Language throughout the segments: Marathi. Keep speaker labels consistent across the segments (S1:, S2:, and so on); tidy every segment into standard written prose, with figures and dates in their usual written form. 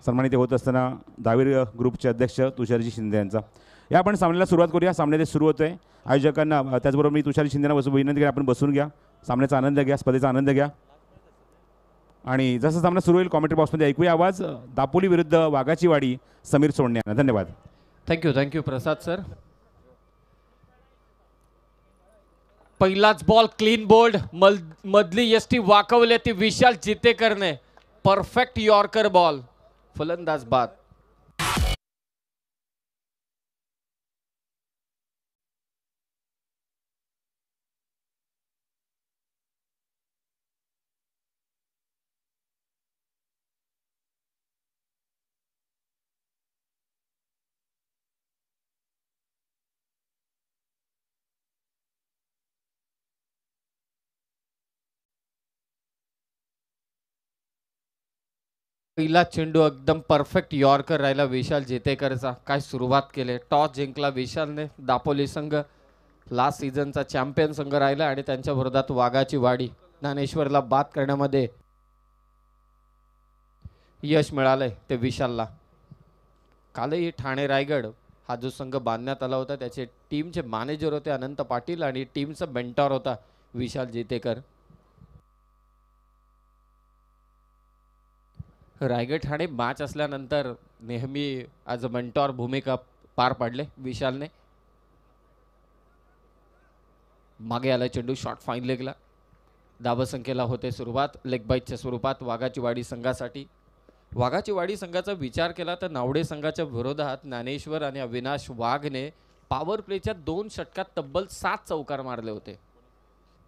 S1: सन्मानित होत असताना दावीर ग्रुपचे अध्यक्ष तुषारजी शिंदे यांचा. या आपण सामन्याला सुरुवात करूया. सामने सुरू होत आहे. आयोजकांना त्याचबरोबर मी तुषारजी शिंदेंना विनंती करेन आपण बसून घ्या, सामन्याचा आनंद घ्या, स्पर्धेचा आनंद घ्या. आणि जसं सामना सुरू होईल कॉमेंट्री बॉक्समध्ये ऐकूया आवाज दापोली विरुद्ध वाघाची वाडी समीर सोडणे यांना. धन्यवाद.
S2: Thank you Prasad sir. पहिलाच बॉल क्लीन बोल्ड मधली यष्टी वाकवले ती विशाल जितेकरने. Perfect yorker ball. फलंदाज बाद. पहिला चेंडू एकदम परफेक्ट यॉर्कर राहिला विशाल जेतेकरचा. काय सुरुवात केले. टॉस जिंकला विशालने. दापोली संघ लास्ट सीझनचा चॅम्पियन संघ राहिला आणि त्यांच्या विरोधात वाघाची वाडी ज्ञानेश्वरला बाद करण्यामध्ये यश मिळालंय ते विशालला. कालही ठाणे रायगड हा जो संघ बांधण्यात आला होता त्याचे टीमचे मॅनेजर होते अनंत पाटील आणि टीमचा मेंटॉर होता विशाल जेतेकर. रायगड ठाणे मॅच असल्यानंतर नेहमी ॲज अ मेंटॉर भूमिका पार पाडले विशालने. मागे आला चेंडू. Shot fine लेगला. धावसंख्येला होते सुरुवात लेग बाईटच्या स्वरूपात वाघाची वाडी संघासाठी. वाघाची वाडी संघाचा विचार केला तर नावडे संघाच्या विरोधात ज्ञानेश्वर आणि अविनाश वाघने पॉवर प्लेच्या 2 षटकात तब्बल 7 चौकार मारले होते.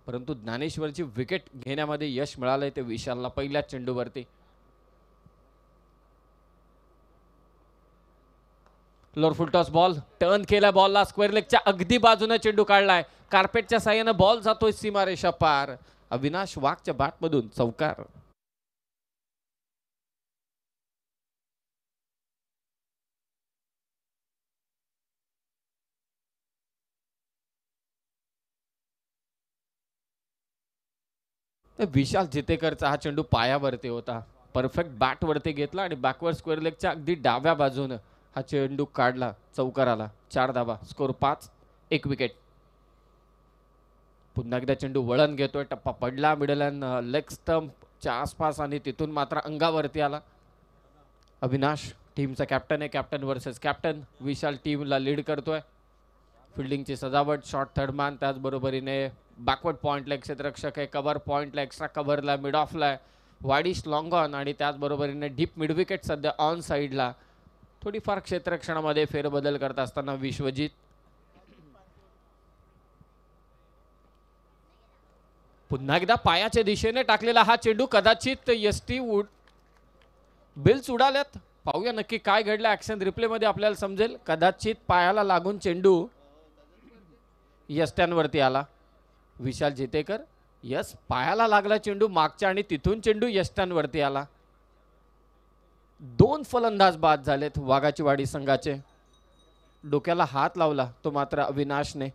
S2: परंतु ज्ञानेश्वरची विकेट घेण्यामध्ये यश मिळालंय ते विशालला पहिल्याच चेंडूवरती. Lower full toss ball turn केला. बॉलला स्क्वेअर लेगच्या अगदी बाजूने चेंडू काढलाय. कार्पेटच्या साह्याने बॉल जातोय सीमारेषा पार. अविनाश वाघच्या बॅटमधून चौकार. विशाल जितेकरचा हा चेंडू पायावरती होता. परफेक्ट बॅट वरती घेतला आणि बॅकवर्ड स्क्वेअर लेगच्या अगदी डाव्या बाजूने हा चेंडू काढला. चौकार आला. 4 धावा. स्कोर 5. 1 विकेट. पुन्हा एकदा चेंडू वळण घेतोय. टप्पा पडला मिडल अँड लेग स्टंपच्या आसपास आणि तिथून मात्र अंगावरती आला. अविनाश टीमचा कॅप्टन आहे. Captain versus captain. विशाल टीमला लीड करतोय. फिल्डिंगची सजावट. Short third man. त्याचबरोबरीने बॅकवर्ड पॉईंटला क्षेत्ररक्षक आहे. कव्हर पॉईंटला एक्स्ट्रा कव्हरला मिड ऑफला वाडीश लॉंग ऑन आणि त्याचबरोबरीने डीप मिड विकेट सध्या ऑन साईडला. थोडीफार क्षेत्ररक्षणामध्ये फेरबदल करत असताना विश्वजित. पुन्हा एकदा पायाच्या दिशेने टाकलेला हा चेंडू कदाचित यष्टी बिल्स उडाल्यात. पाहूया नक्की काय घडलं. ऍक्शन रिप्ले मध्ये आपल्याला समजेल. कदाचित पायाला लागून चेंडू यष्ट्यांवरती आला. विशाल जेतेकर. यस पायाला लागला चेंडू मागच्या आणि तिथून चेंडू यष्ट्यांवरती आला. 2 फलंदाज बाद झालेत वाघाची वाडी संघाचे. डोक्याला हात लावला तो मात्र अविनाशने.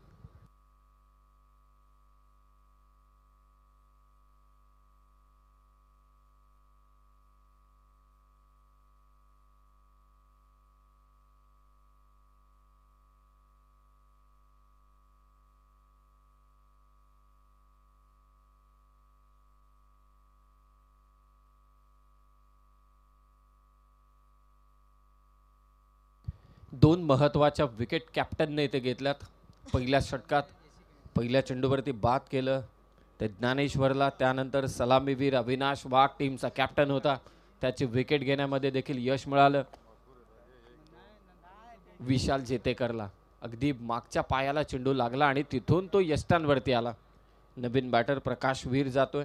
S2: दोन महत्त्वाच्या विकेट कॅप्टनने इथे घेतल्यात. पहिल्या षटकात पहिल्या चेंडूवरती बाद केलं ते ज्ञानेश्वरला. त्यानंतर सलामीवीर अविनाश वाघ टीमचा कॅप्टन होता. त्याची विकेट घेण्यामध्ये देखील यश मिळालं विशाल जेतेकरला. अगदी मागच्या पायाला चेंडू लागला आणि तिथून तो यष्टांवरती आला. नवीन बॅटर प्रकाश वीर जातोय.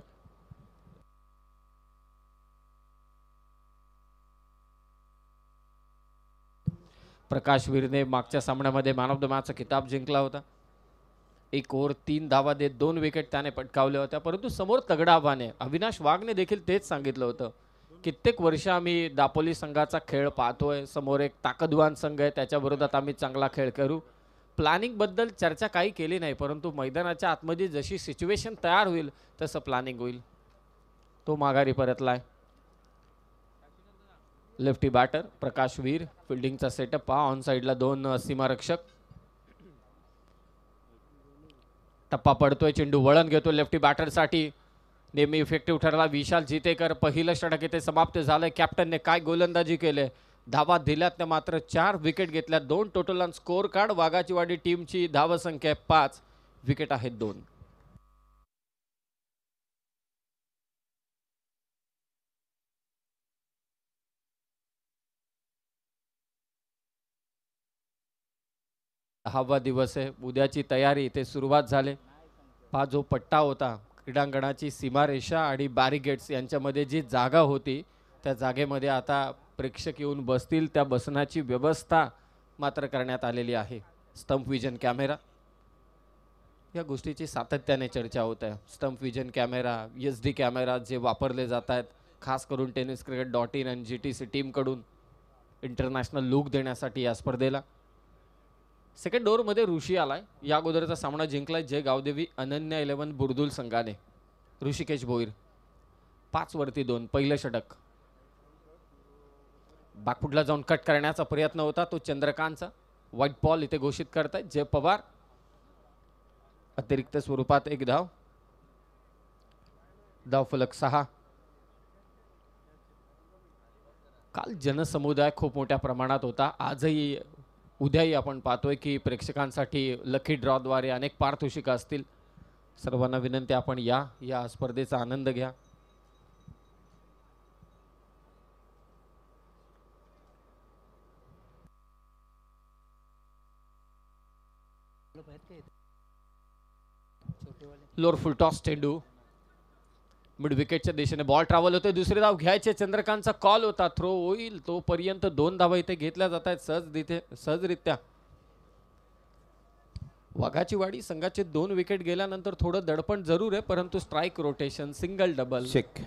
S2: प्रकाश वीरने मागच्या सामन्यामध्ये मॅन ऑफ द मॅचचा किताब जिंकला होता. 1 ओव्हर 3 धावा देत 2 विकेट त्याने पटकावल्या होत्या. परंतु समोर तगडा आव्हान आहे. अविनाश वाघने देखील तेच सांगितलं होतं. कित्येक वर्ष आम्ही दापोली संघाचा खेळ पाहतोय. समोर एक ताकदवान संघ आहे. त्याच्या विरोधात आम्ही चांगला खेळ करू. प्लॅनिंग बद्दल चर्चा काही केली नाही. परंतु मैदानाच्या आतमध्ये जशी सिच्युएशन तयार होईल तसं प्लॅनिंग होईल. तो माघारी परतलाय. लेफ्टी बॅटर प्रकाश वीर. फिल्डिंगचा सेटअप पहा. ऑन साईडला 2 सीमारक्षक. टप्पा पडतोय. चेंडू वळण घेतो लेफ्टी बॅटरसाठी. नेहमी इफेक्टिव्ह ठरला विशाल जितेकर. पहिलं षटक इथे समाप्त झालंय. कॅप्टनने काय गोलंदाजी केले. धावा दिल्यात मात्र 4 विकेट घेतल्या. 2 टोटल ऑन स्कोर कार्ड. वाघाची वाडी टीमची धावसंख्या 5, विकेट आहेत 2. दहावा दिवस आहे. उद्याची तयारी इथे सुरुवात झाली. हा जो पट्टा होता क्रीडांगणाची सीमारेषा आणि बॅरिगेट्स यांच्यामध्ये जी जागा होती त्या जागेमध्ये आता प्रेक्षक येऊन बसतील. त्या बसण्याची व्यवस्था मात्र करण्यात आलेली आहे. स्टंप विजन कॅमेरा या गोष्टीची सातत्याने चर्चा होत आहे. Stump vision camera SD camera जे वापरले जात आहेत खास करून tenniscricket.in आणि GTC टीमकडून इंटरनॅशनल लुक देण्यासाठी या स्पर्धेला. सेकंड ओव्हरमध्ये ऋषी आलाय. या अगोदरचा सामना जिंकलाय जय गावदेवी अनन्या 11 बुर्दुल संघाने. ऋषिकेश भोईर 5 वरती 2. पहिलं षटक. बॅकफुटला जाऊन कट करण्याचा प्रयत्न होता तो चंद्रकांतचा. व्हाईट बॉल इथे घोषित करतायत जय पवार. अतिरिक्त स्वरूपात 1 धाव. धावफलक 6. काल जनसमुदाय खूप मोठ्या प्रमाणात होता. आजही उद्याही आपण पाहतोय की प्रेक्षकांसाठी लकी ड्रॉद्वारे अनेक पारितोषिकं असतील. सर्वांना विनंती आपण या स्पर्धेचा आनंद घ्या. लोअर फुल टॉस चेंडू मिड विकेटच्या दिशेने बॉल ट्रॅव्हल होते. दुसरी धाव घ्यायचे. चंद्रकांतचा कॉल होता. थ्रो होईल तोपर्यंत 2 धावा इथे घेतल्या जात आहेत सहजरित्या. वाघाची वाडी संघाचे 2 विकेट गेल्यानंतर थोडं दडपण जरूर आहे परंतु strike rotation single double
S3: check.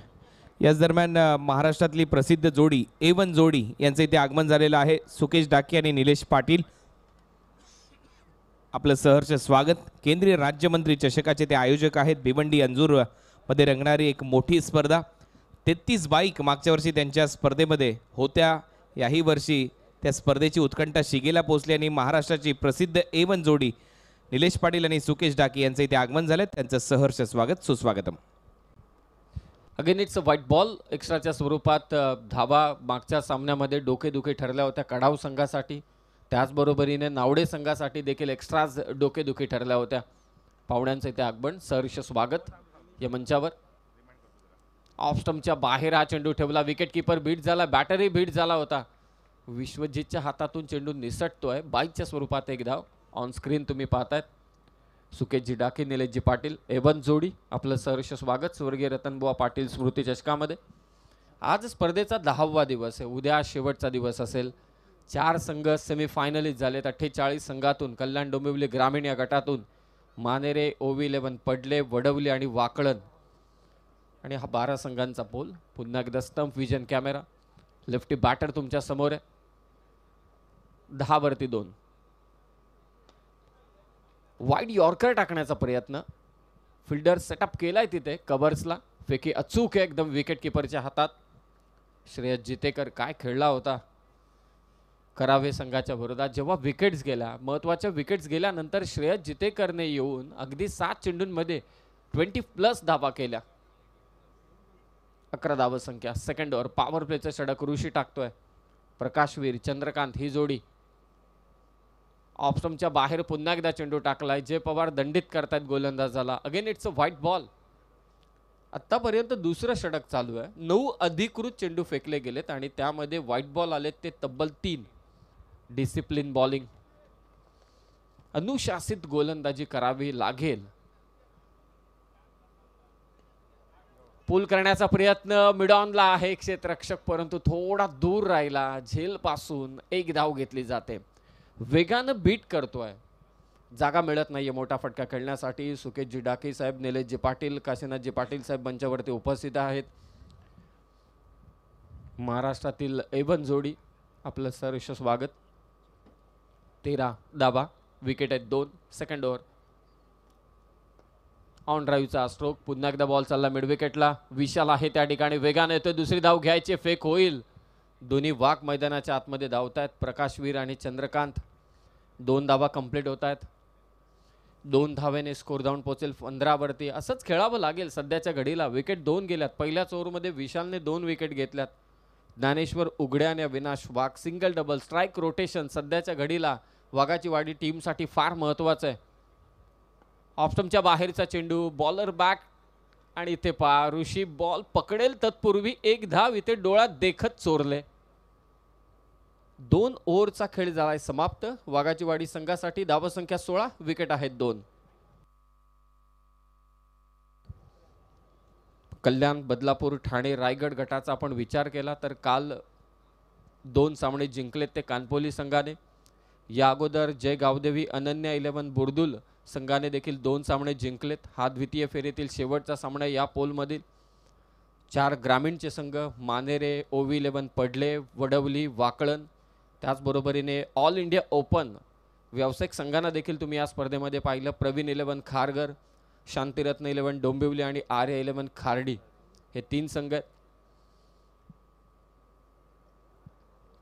S3: याच दरम्यान महाराष्ट्रातली प्रसिद्ध जोडी A1 जोडी यांचे इथे आगमन झालेलं आहे. सुकेश डाके आणि निलेश पाटील आपलं सहर्ष स्वागत. केंद्रीय राज्यमंत्री चषकाचे ते आयोजक आहेत. भिवंडी अंजूर मध्ये रंगणारी एक मोठी स्पर्धा. 33 बाईक मागच्या वर्षी त्यांच्या स्पर्धेमध्ये होत्या. याही वर्षी त्या स्पर्धेची उत्कंठा शिगेला पोहोचली आणि महाराष्ट्राची प्रसिद्ध A1 जोडी निलेश पाटील आणि सुकेश डाके यांचे इथे आगमन झाले. त्यांचं सहर्ष स्वागत सुस्वागतम.
S2: Again it's a white ball. एक्स्ट्राच्या स्वरूपात धावा मागच्या सामन्यामध्ये डोकेदुखी ठरल्या होत्या कडाव संघासाठी. त्याचबरोबरीने नावडे संघासाठी देखील एक्स्ट्राज डोकेदुखी ठरल्या होत्या. पाहुण्यांचं इथे आगमन सहर्ष स्वागत या मंचावर. ऑफ स्टंपच्या बाहेर हा चेंडू ठेवला. विकेट किपर बीट झाला. बॅटरी बीट झाला होता. विश्वजितच्या हातातून चेंडू निसटतोय. बाईकच्या स्वरूपात 1 धाव. ऑन स्क्रीन तुम्ही पाहतायत सुकेशजी डाके निलेशजी पाटील A1 जोडी आपलं सहर्ष स्वागत स्वर्गीय रतनबुवा पाटील स्मृती चषकामध्ये. आज स्पर्धेचा 10वा दिवस आहे. उद्या शेवटचा दिवस असेल. 4 संघ सेमीफायनलिस्ट झालेत. 48 संघातून कल्याण डोंबिवली ग्रामीण या गटातून मानेरे OV11 पडले वडवली आणि वाकळण आणि हा 12 संघांचा पोल. पुन्हा एकदा stump vision camera. Lefty batter तुमच्या समोर आहे. 10 वरती 2. वाईड यॉर्कर टाकण्याचा प्रयत्न. फिल्डर सेटअप केलाय तिथे कव्हर्सला. फेकी अचूक आहे एकदम विकेट किपरच्या हातात. श्रेयस जितेकर काय खेळला होता करावे संघाच्या विरोधात. जेव्हा विकेट्स गेल्या महत्त्वाच्या विकेट्स गेल्यानंतर श्रेयस जितेकरने येऊन अगदी 7 चेंडूंमध्ये 20+ धावा केल्या. 11 धावसंख्या. सेकंड ओव्हर पॉवर प्लेचं षटक ऋषी टाकतोय. प्रकाशवीर चंद्रकांत ही जोडी. ऑफ स्टंपच्या बाहेर पुन्हा एकदा चेंडू टाकलाय. जय पवार दंडित करतायत गोलंदाजाला. Again it's a white ball. आतापर्यंत दुसरं षटक चालू आहे. 9 अधिकृत चेंडू फेकले गेलेत आणि त्यामध्ये व्हाईट बॉल आलेत ते तब्बल 3. Discipline bowling. अनुशासित गोलंदाजी करावी लागेल. पुल करण्याचा प्रयत्न मिडॉनला आहे क्षेत्ररक्षक परंतु थोडा दूर राहिला. झेल पासून 1 धाव घेतली जाते. वेगानं बीट करतोय. जागा मिळत नाहीये मोठा फटका खेळण्यासाठी. सुकेशजी डाके साहेब निलेशजी पाटील काशीनाथजी पाटील साहेब मंचावरती उपस्थित आहेत. महाराष्ट्रातील A1 जोडी आपलं सहर्ष स्वागत. 13 धावा. विकेट आहेत 2. Second over. ऑन ड्राईव्हचा स्ट्रोक. पुन्हा एकदा बॉल चालला मिड विकेटला. विशाल आहे त्या ठिकाणी वेगाने येतोय. दुसरी धाव घ्यायची. फेक होईल. दोन्ही वाघ मैदानाच्या आतमध्ये धावतायत. प्रकाशवीर आणि चंद्रकांत 2 धावा कंप्लीट होत आहेत. 2 धावेने स्कोर धावून पोहोचेल 15 वरती. असंच खेळावं लागेल सध्याच्या घडीला. विकेट 2 गेल्यात. पहिल्याच ओव्हरमध्ये विशालने 2 विकेट घेतल्यात. ज्ञानेश्वर उघडे आणि अविनाश वाघ सिंगल डबल स्ट्राईक रोटेशन सध्याच्या घडीला वाघाची वाडी टीमसाठी फार महत्त्वाचं आहे. ऑप्स्टमच्या बाहेरचा चेंडू, बॉलर बॅक आणि इथे पा ऋषी बॉल पकडेल तत्पूर्वी एक धाव इथे डोळ्यात देखत चोरले. 2 ओव्हरचा खेळ झालाय समाप्त. वाघाची वाडी संघासाठी धावसंख्या 16, विकेट आहेत 2. कल्याण, बदलापूर, ठाणे, रायगड गटाचा आपण विचार केला तर काल 2 सामने जिंकलेत ते कानपोली संघाने. या अगोदर जय गावदेवी, अनन्या 11 बुर्दुल संघाने देखील 2 सामने जिंकलेत. हा द्वितीय फेरीतील शेवटचा सामना या पोलमधील. 4 ग्रामीणचे संघ मानेरे, ओवी 11 पडले, वडवली, वाकळण. त्याचबरोबरीने ऑल इंडिया ओपन व्यावसायिक संघांना देखील तुम्ही या स्पर्धेमध्ये पाहिलं. प्रवीण 11 खारघर, शांतिरत्न 11 डोंबिवली आणि आर्य 11 खार्डी हे 3 संघ आहेत.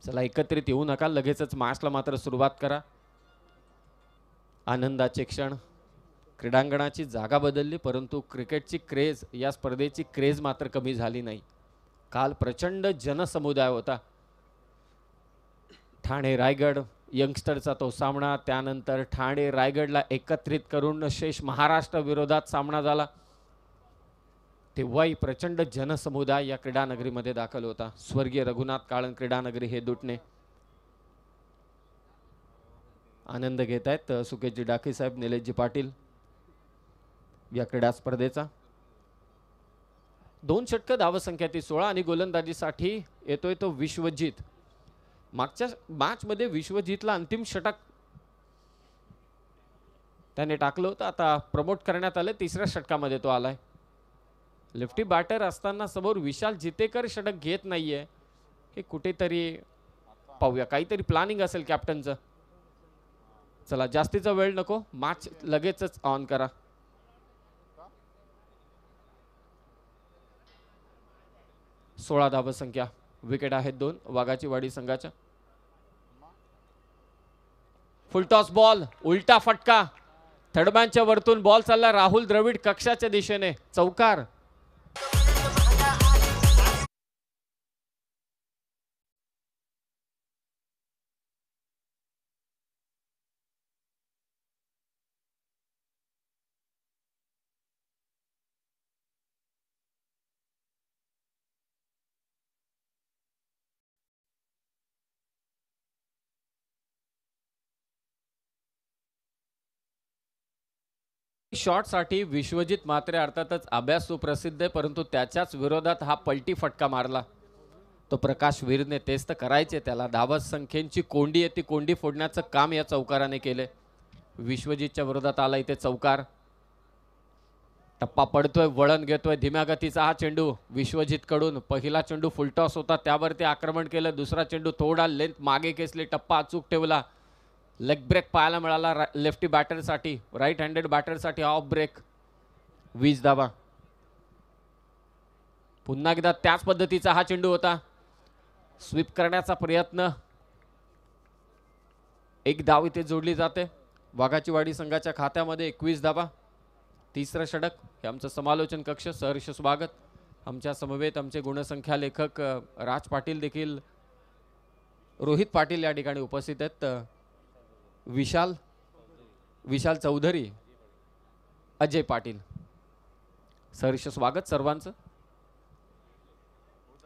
S2: चला एकत्रित येऊ नका, लगेचच मॅचला मात्र सुरुवात करा. आनंदाचे क्षण. क्रीडांगणाची जागा बदलली परंतु क्रिकेटची क्रेज, या स्पर्धेची क्रेज मात्र कमी झाली नाही. काल प्रचंड जनसमुदाय होता. ठाणे रायगड यंगस्टरचा तो सामना, त्यानंतर ठाणे रायगडला एकत्रित करून शेष महाराष्ट्र विरोधात सामना झाला. तेव्हाही प्रचंड जनसमुदाय या क्रीडानगरीमध्ये दाखल होता. स्वर्गीय रघुनाथ काळन क्रीडानगरी हे दुटणे आनंद घेत आहेत. सुकेशजी डाके साहेब, निलेशजी पाटील या क्रीडा स्पर्धेचा. 2 षटकं, धावसंख्या ती 16 आणि गोलंदाजीसाठी येतोय तो विश्वजित. मागच्या मॅचमध्ये विश्वजितला अंतिम षटक त्याने टाकलं होतं. आता प्रमोट करण्यात आले, 3ऱ्या षटकामध्ये तो आलाय. लेफ्टी बॅटर असताना समोर विशाल जितेकर षटक घेत नाहीये, हे कुठेतरी पाहूया. काहीतरी प्लॅनिंग असेल कॅप्टनचं. चला जास्तीचा वेळ नको, मॅच लगेचच ऑन करा. सोळा धावसंख्या, विकेट आहेत 2 वाघाची वाडी संघाच्या. फुलटॉस बॉल, उलटा फटका, थर्डमॅनच्या वरतून बॉल चालला राहुल द्रविड कक्षाच्या दिशेने, चौकार. शॉटसाठी विश्वजित मात्रे अर्थातच अभ्यास सुप्रसिद्ध आहे, परंतु त्याच्याच विरोधात हा पलटी फटका मारला तो प्रकाश वीरने. तेच तर करायचे त्याला. धावत संख्येची कोंडी आहे, ती कोंडी फोडण्याचं काम या चौकाराने केले. विश्वजितच्या विरोधात आला इथे चौकार. टप्पा पडतोय, वळण घेतोय, धीम्या गतीचा हा चेंडू विश्वजित कडून. पहिला चेंडू फुलटॉस होता, त्यावरती आक्रमण केलं. दुसरा चेंडू थोडा लेंथ मागे खेचली, टप्पा अचूक ठेवला. लेग ब्रेक पाहायला मिळाला लेफ्टी बॅटरसाठी, राईट हँडेड बॅटरसाठी ऑफ ब्रेक. 20 धावा. पुन्हा एकदा त्याच पद्धतीचा हा चेंडू होता. स्वीप करण्याचा प्रयत्न, एक धाव इथे जोडली जाते. वाघाची वाडी संघाच्या खात्यामध्ये 21 धावा. 3रं षटक. हे आमचं समालोचन कक्ष, सहर्ष स्वागत. आमच्या समवेत आमचे गुणसंख्या लेखक राज पाटील देखील, रोहित पाटील या ठिकाणी उपस्थित आहेत. विशाल चौधरी, अजय पाटील, सहर्ष स्वागत सर्वांचं.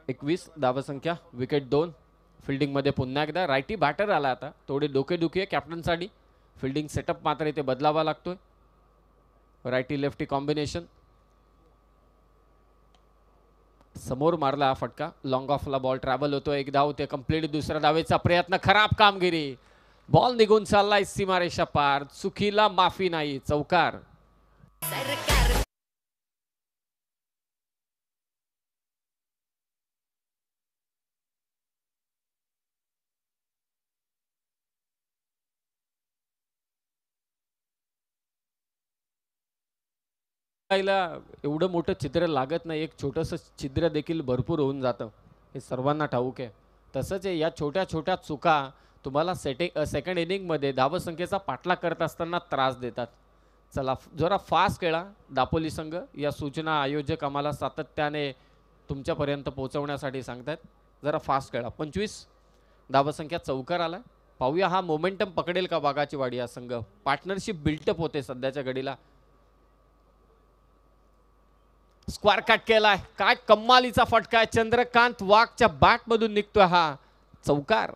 S2: 21 धावसंख्या, विकेट 2. फिल्डिंगमध्ये पुन्हा एकदा रायटी बॅटर आला. आता थोडी डोकेदुखी आहे कॅप्टनसाठी. फिल्डिंग सेटअप मात्र इथे बदलावा लागतोय. Righty lefty combination. समोर मारला हा फटका, लॉंग ऑफला बॉल ट्रॅव्हल होतो. एक धाव ते कंप्लीट. दुसऱ्या धावेचा प्रयत्न, खराब कामगिरी. बॉल निघून चाललाय सीमारेषा पार, चुकीला माफी नाही, चौकार. एवढं मोठं छिद्र लागत नाही, एक छोटंसं छिद्र देखील भरपूर होऊन जातं, हे सर्वांना ठाऊक आहे. तसंच आहे, या छोट्या छोट्या चुका तुम्हाला सेकंड इनिंगमध्ये धावसंख्येचा पाठलाग करत असताना त्रास देतात. चला जरा फास्ट खेळा दापोली संघ, या सूचना आयोजक आम्हाला सातत्याने तुमच्यापर्यंत पोहोचवण्यासाठी सांगतात. जरा फास्ट खेळा. 25 धावसंख्या चौकार आला. पाहूया हा मोमेंटम पकडेल का वाघाची वाडी हा संघ. पार्टनरशिप बिल्टअप होते सध्याच्या घडीला. स्क्वायर कट केलाय, काय कमालीचा फटका आहे. चंद्रकांत वाघच्या बॅट मधून निघतोय हा चौकार.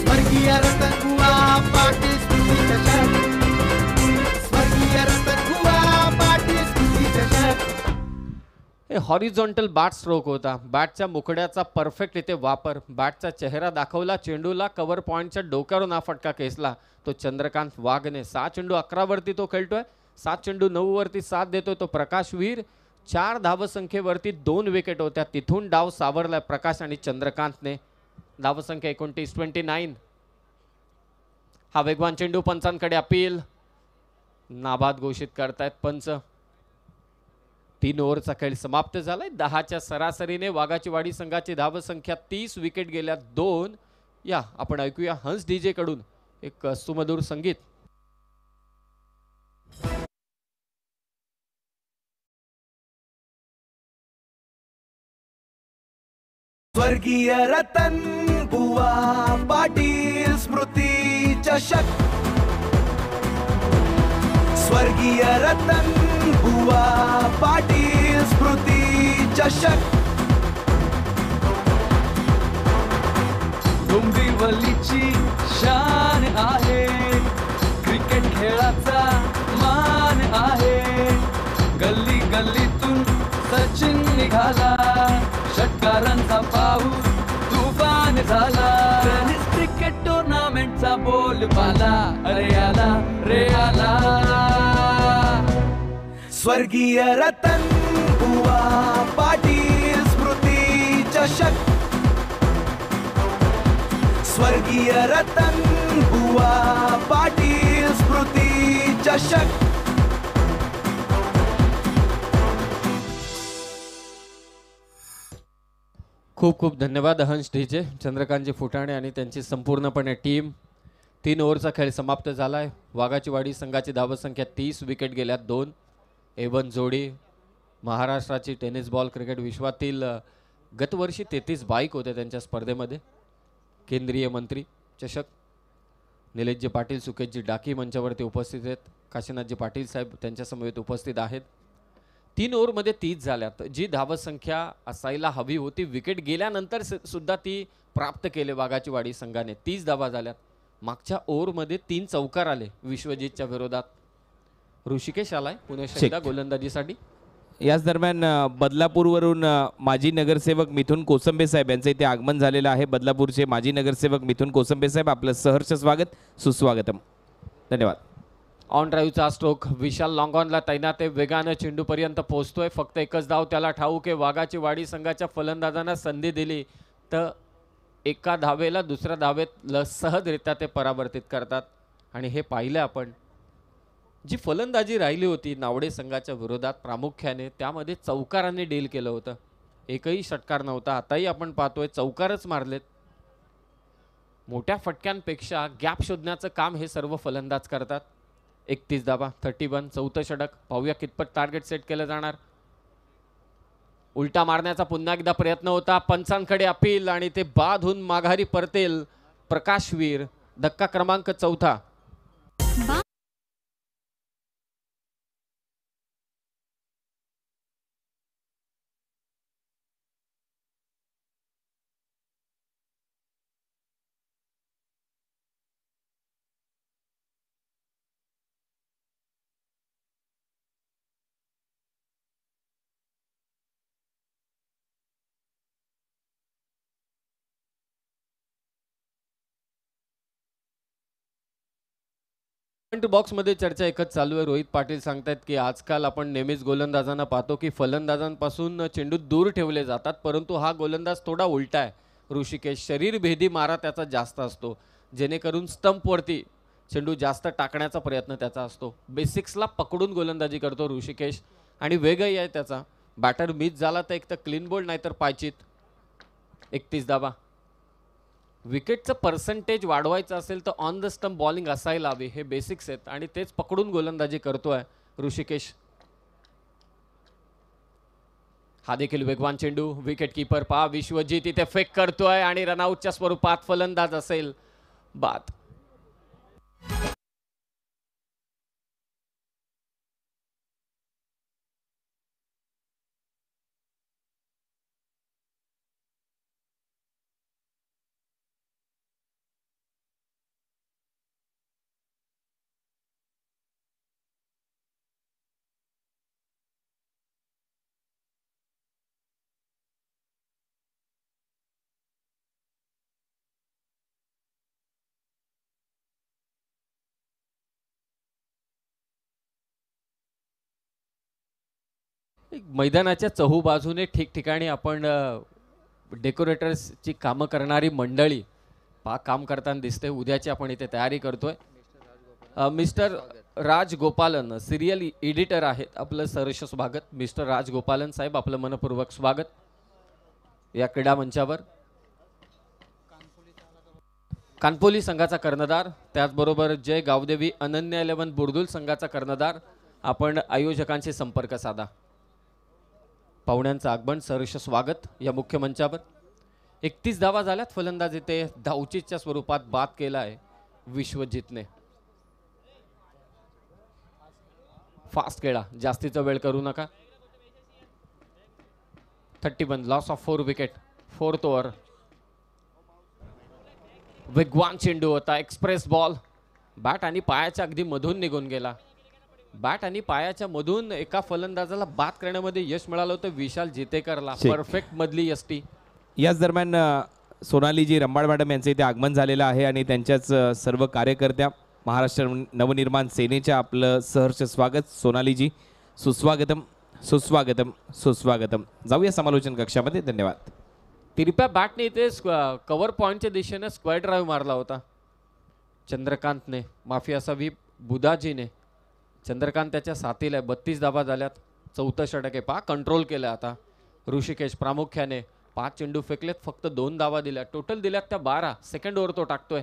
S4: स्वर्गीय रतनबुवा पाटील स्मृती चषक, स्वर्गीय रतनबुवा पाटील स्मृती चषक.
S2: हे हॉरिझॉन्टल बॅट स्ट्रोक होता. बॅटच्या मुखड्याचा परफेक्ट इथे वापर. बॅटचा चेहरा दाखवला, चेंडूला कव्हर पॉईंटच्या डोक्यावरून हा फटका खेचला तो चंद्रकांत वाघने. 6 चेंडू 11 वरती तो खेळतोय. 7 चेंडू 9 वरती साथ देतोय तो प्रकाश वीर. 4 धावसंख्येवरती 2 विकेट होत्या. तिथून डाव सावरलाय प्रकाश आणि चंद्रकांतने. धावसंख्या 29. हा वेगवान चेंडू पंचांकडे अपील. नाबाद घोषित करतायत पंच. 3 ओव्हरचा खेळ समाप्त झालाय. 10च्या सरासरीने वाघाची वाडी संघाची धावसंख्या 30, विकेट गेल्या 2. या आपण ऐकूया हंस डीजे कडून एक सुमधुर संगीत.
S4: स्वर्गीय रतनबुवा पाटील स्मृती चषक, स्वर्गीय रतनबुवा पाटील स्मृती चषक. डोंबिवलीची शान आहे, क्रिकेट खेळाचा मान आहे. गल्ली गल्लीतून सचिन निघाला, षटकारांचा पाऊस तुफान झाला. टेनिस क्रिकेट टुर्नामेंटचा बोलबाला अरे आला रे आला. स्वर्गीय रतनबुवा पाटील स्मृती चषक, स्वर्गीय रतनबुवा पाटील स्मृती चषक.
S2: खूप खूप धन्यवाद हंस डीजे, चंद्रकांतजी फुटाणे आणि त्यांची संपूर्णपणे टीम. 3 ओव्हरचा खेळ समाप्त झालाय. वाघाची वाडी संघाची धावसंख्या 30, विकेट गेल्या 2. A1 जोडी. महाराष्ट्राची टेनिस बॉल क्रिकेट विश्वातील गतवर्षी 33 बाईक होते त्यांच्या स्पर्धेमध्ये. केंद्रीय मंत्री चषक. निलेशजी पाटील, सुकेशजी डाकी मंचावरती उपस्थित आहेत. काशीनाथजी पाटील साहेब त्यांच्या समवेत उपस्थित आहेत. 3 ओव्हरमध्ये 30 झाल्यात. जी धावसंख्या असायला हवी होती विकेट गेल्यानंतर सुद्धा ती प्राप्त केले वाघाची वाडी संघाने. 30 धावा झाल्यात. मागच्या ओव्हरमध्ये 3 चौकार आले विश्वजितच्या विरोधात. ऋषिकेश आलाय पुणे शहराला गोलंदाजीसाठी.
S3: याच दरम्यान बदलापूरवरून माजी नगरसेवक मिथुन कोसंबे साहेब यांचं इथे आगमन झालेलं आहे. बदलापूरचे माजी नगरसेवक मिथुन कोसंबे साहेब, आपलं सहर्ष स्वागत, सुस्वागतम. धन्यवाद.
S2: ऑन ड्राईव्हचा स्ट्रोक विशाल लॉंगॉनला तैनात आहे. वेगानं चेंडूपर्यंत पोहोचतोय. फक्त एकच धाव त्याला ठाऊक आहे. वाघाची वाडी संघाच्या फलंदाजांना संधी दिली तर एका धावेला दुसऱ्या धावेत सहजरित्या ते परावर्तित करतात. आणि हे पाहिलं आपण. जी फलंदाजी राहिली होती नावडे संघाच्या विरोधात प्रामुख्याने, त्यामध्ये चौकारांनी डील केलं होतं. एकही षटकार नव्हता. आताही आपण पाहतोय चौकारच मारलेत. मोठ्या फटक्यांपेक्षा गॅप शोधण्याचं काम हे सर्व फलंदाज करतात. 31 धावा, 31, 4थं षटक. पाहूया कितपत टार्गेट सेट केलं जाणार. उलटा मारण्याचा पुन्हा एकदा प्रयत्न होता. पंचांकडे अपील आणि ते बाद होऊन माघारी परतेल प्रकाशवीर. धक्का क्रमांक 4. बॉक्समध्ये चर्चा एकच चालू आहे. रोहित पाटील सांगतात की आजकाल आपण नेहमीच गोलंदाजांना पाहतो की फलंदाजांपासून चेंडू दूर ठेवले जातात, परंतु हा गोलंदाज थोडा उलटा आहे. ऋषिकेश शरीरभेदी मारा त्याचा जास्त असतो, जेणेकरून स्टंपवरती चेंडू जास्त टाकण्याचा प्रयत्न त्याचा असतो. बेसिक्सला पकडून गोलंदाजी करतो ऋषिकेश आणि वेगही आहे त्याचा. बॅटर मिस झाला तर एक तर क्लीन बोल्ड नाही तर पायचीत. 31 धावा. विकेटचं पर्सेंटेज वाढवायचं असेल तर ऑन द स्टंप बॉलिंग असायला हवी, हे बेसिक्स आहेत आणि तेच पकडून गोलंदाजी करतोय ऋषिकेश. हा देखील वेगवान चेंडू. विकेट कीपर पहा विश्वजित इथे फेक करतोय आणि रनआउटच्या स्वरूपात फलंदाज असेल बाद. मैदानाच्या चहूबाजूने ठिकठिकाणी आपण डेकोरेटर्सची कामं करणारी मंडळी काम करताना दिसते. उद्याची आपण इथे तयारी करतोय. मिस्टर राज गोपालन सिरियल एडिटर आहेत, आपलं सहर्ष स्वागत. मिस्टर राज गोपालन साहेब आपलं मनपूर्वक स्वागत या क्रीडा मंचावर. कानपोली संघाचा कर्णधार, त्याचबरोबर जय गावदेवी अनन्या 11 बुर्दुल संघाचा कर्णधार. आपण आयोजकांशी संपर्क साधा. पाहुण्यांचं आगमन, सहर्ष स्वागत या मुख्य मंचावर. 31 धावा झाल्यात. फलंदाज इथे धावचीच्या स्वरूपात बाद केला आहे विश्वजितने. फास्ट खेळा, जास्तीचा वेळ करू नका. 31 loss of 4 wicket. 4th over. वेगवान चेंडू होता, एक्सप्रेस बॉल. बॅट आणि पायाच्या अगदी मधून निघून गेला. बॅट आणि पायाच्या मधून एका फलंदाजाला बाद करण्यामध्ये यश मिळालं होतं विशाल जितेकरला. परफेक्ट मधली यष्टी.
S3: याच दरम्यान सोनालीजी रंबाळ मॅडम यांचे इथे आगमन झालेलं आहे आणि त्यांच्याच सर्व कार्यकर्त्या महाराष्ट्र नवनिर्माण सेनेच्या आपलं सहर्ष स्वागत. सोनालीजी सुस्वागतम सुस्वागतम सुस्वागतम. जाऊया समालोचन कक्षामध्ये. धन्यवाद.
S2: तिरप्या बॅटने इथे कव्हर पॉईंटच्या दिशेने स्क्वेअर ड्राईव्ह मारला होता चंद्रकांतने, माफी असावी बुधाजीने. चंद्रकांत त्याच्या साथीला आहे. 32 धावा झाल्यात. 14 षटके पहा कंट्रोल केलं आता ऋषिकेश प्रामुख्याने. 5 चेंडू फेकलेत, फक्त 2 धावा दिल्या. टोटल दिल्यात त्या 12. सेकंड ओव्हर तो टाकतोय.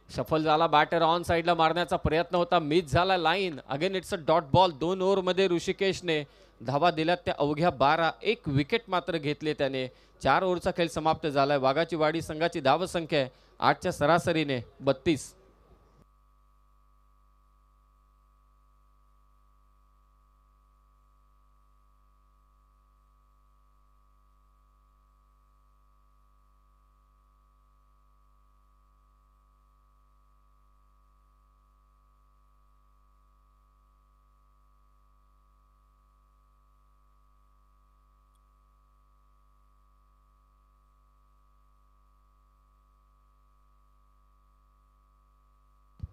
S2: सफल झाला. बॅटर ऑन साईडला मारण्याचा प्रयत्न होता, मिस झाला. Line again it's a dot ball. 2 ओव्हरमध्ये ऋषिकेशने धावा दिल्यात त्या अवघ्या 12. 1 विकेट मात्र घेतले त्याने. 4 ओव्हरचा खेळ समाप्त झालाय. वाघाची वाडी संघाची धावसंख्या आहे 8च्या सरासरीने 32.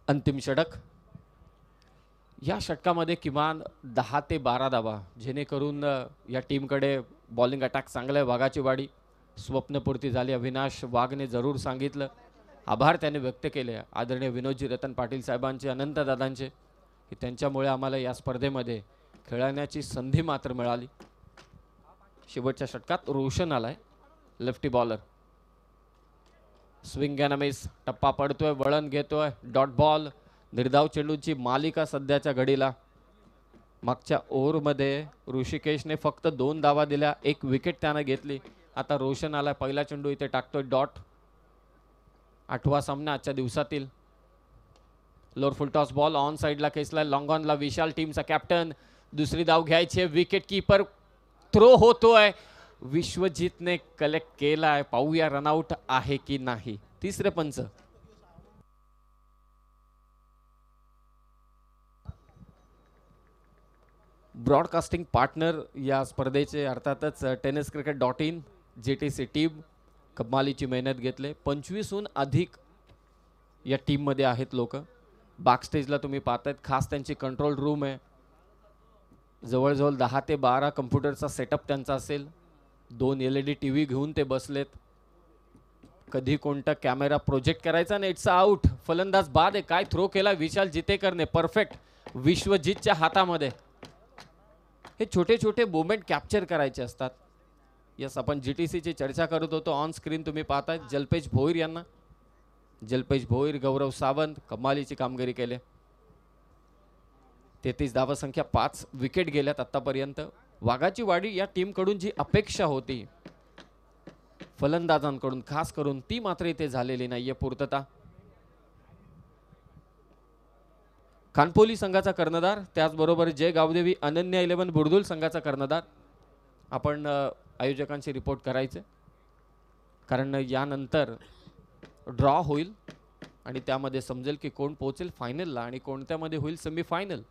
S2: अंतिम षटक. या षटकामध्ये किमान 10 ते 12 धावा, जेणेकरून या टीमकडे बॉलिंग अटॅक चांगलं आहे. वाघाची वाडी स्वप्नपूर्ती झाली. अविनाश वाघने जरूर सांगितलं, आभार त्याने व्यक्त केले आदरणीय विनोदजी रतन पाटील साहेबांचे, अनंत दादांचे, की त्यांच्यामुळे आम्हाला या स्पर्धेमध्ये खेळण्याची संधी मात्र मिळाली. शेवटच्या षटकात रोशन आलाय, lefty bowler. Swing and miss. टप्पा पडतोय, वळण घेतोय, डॉट बॉल. निर्धाव चेंडूची मालिका सध्याच्या घडीला. मागच्या ओव्हरमध्ये ऋषिकेशने फक्त 2 धावा दिल्या, 1 विकेट त्यानं घेतली. आता रोशन आला, पहिला चेंडू इथे टाकतोय डॉट. 8वा सामना आजच्या दिवसातील. Lower full toss ball on साईडला खेचला, लॉंग ऑनला विशाल टीमचा कॅप्टन. दुसरी धाव घ्यायची. विकेट कीपर थ्रो होतोय, विश्वजितने कलेक्ट केलाय. पाहूया रनआउट आहे की नाही. तिसरे पंच. ब्रॉडकास्टिंग पार्टनर या स्पर्धेचे अर्थातच tenniscricket.in JTC टीम कमालीची मेहनत घेतले. 25हून अधिक या टीममध्ये आहेत लोक. बॅकस्टेजला तुम्ही पाहतायत, खास त्यांची कंट्रोल रूम आहे. जवळजवळ 10 ते 12 कम्प्युटरचा सेटअप त्यांचा असेल. 2 LED TV घेऊन ते बसलेत. कधी कोणता कॅमेरा प्रोजेक्ट करायचा नाही. It's out. फलंदाज बाद आहे. काय थ्रो केला विशाल जितेकरने, परफेक्ट विश्वजितच्या हातामध्ये. हे छोटे छोटे मोमेंट कॅप्चर करायचे असतात. यस, आपण GTCची चर्चा करत होतो. ऑन स्क्रीन तुम्ही पाहताय जल्पेश भोईर यांना. जल्पेश भोईर, गौरव सावंत कमालीची कामगिरी केली. 33 धावसंख्या, 5 विकेट गेल्यात आतापर्यंत. वाघाची वाडी या टीमकडून जी अपेक्षा होती फलंदाजांकडून खास करून, ती मात्र इथे झालेली नाहीये पूर्तता. खानपोली संघाचा कर्णधार, त्याचबरोबर जय गावदेवी अनन्या 11 बुर्दुल संघाचा कर्णधार. आपण आयोजकांशी रिपोर्ट करायचे, कारण यानंतर ड्रॉ होईल आणि त्यामध्ये समजेल की कोण पोहोचेल फायनलला आणि कोणत्यामध्ये होईल सेमीफायनल.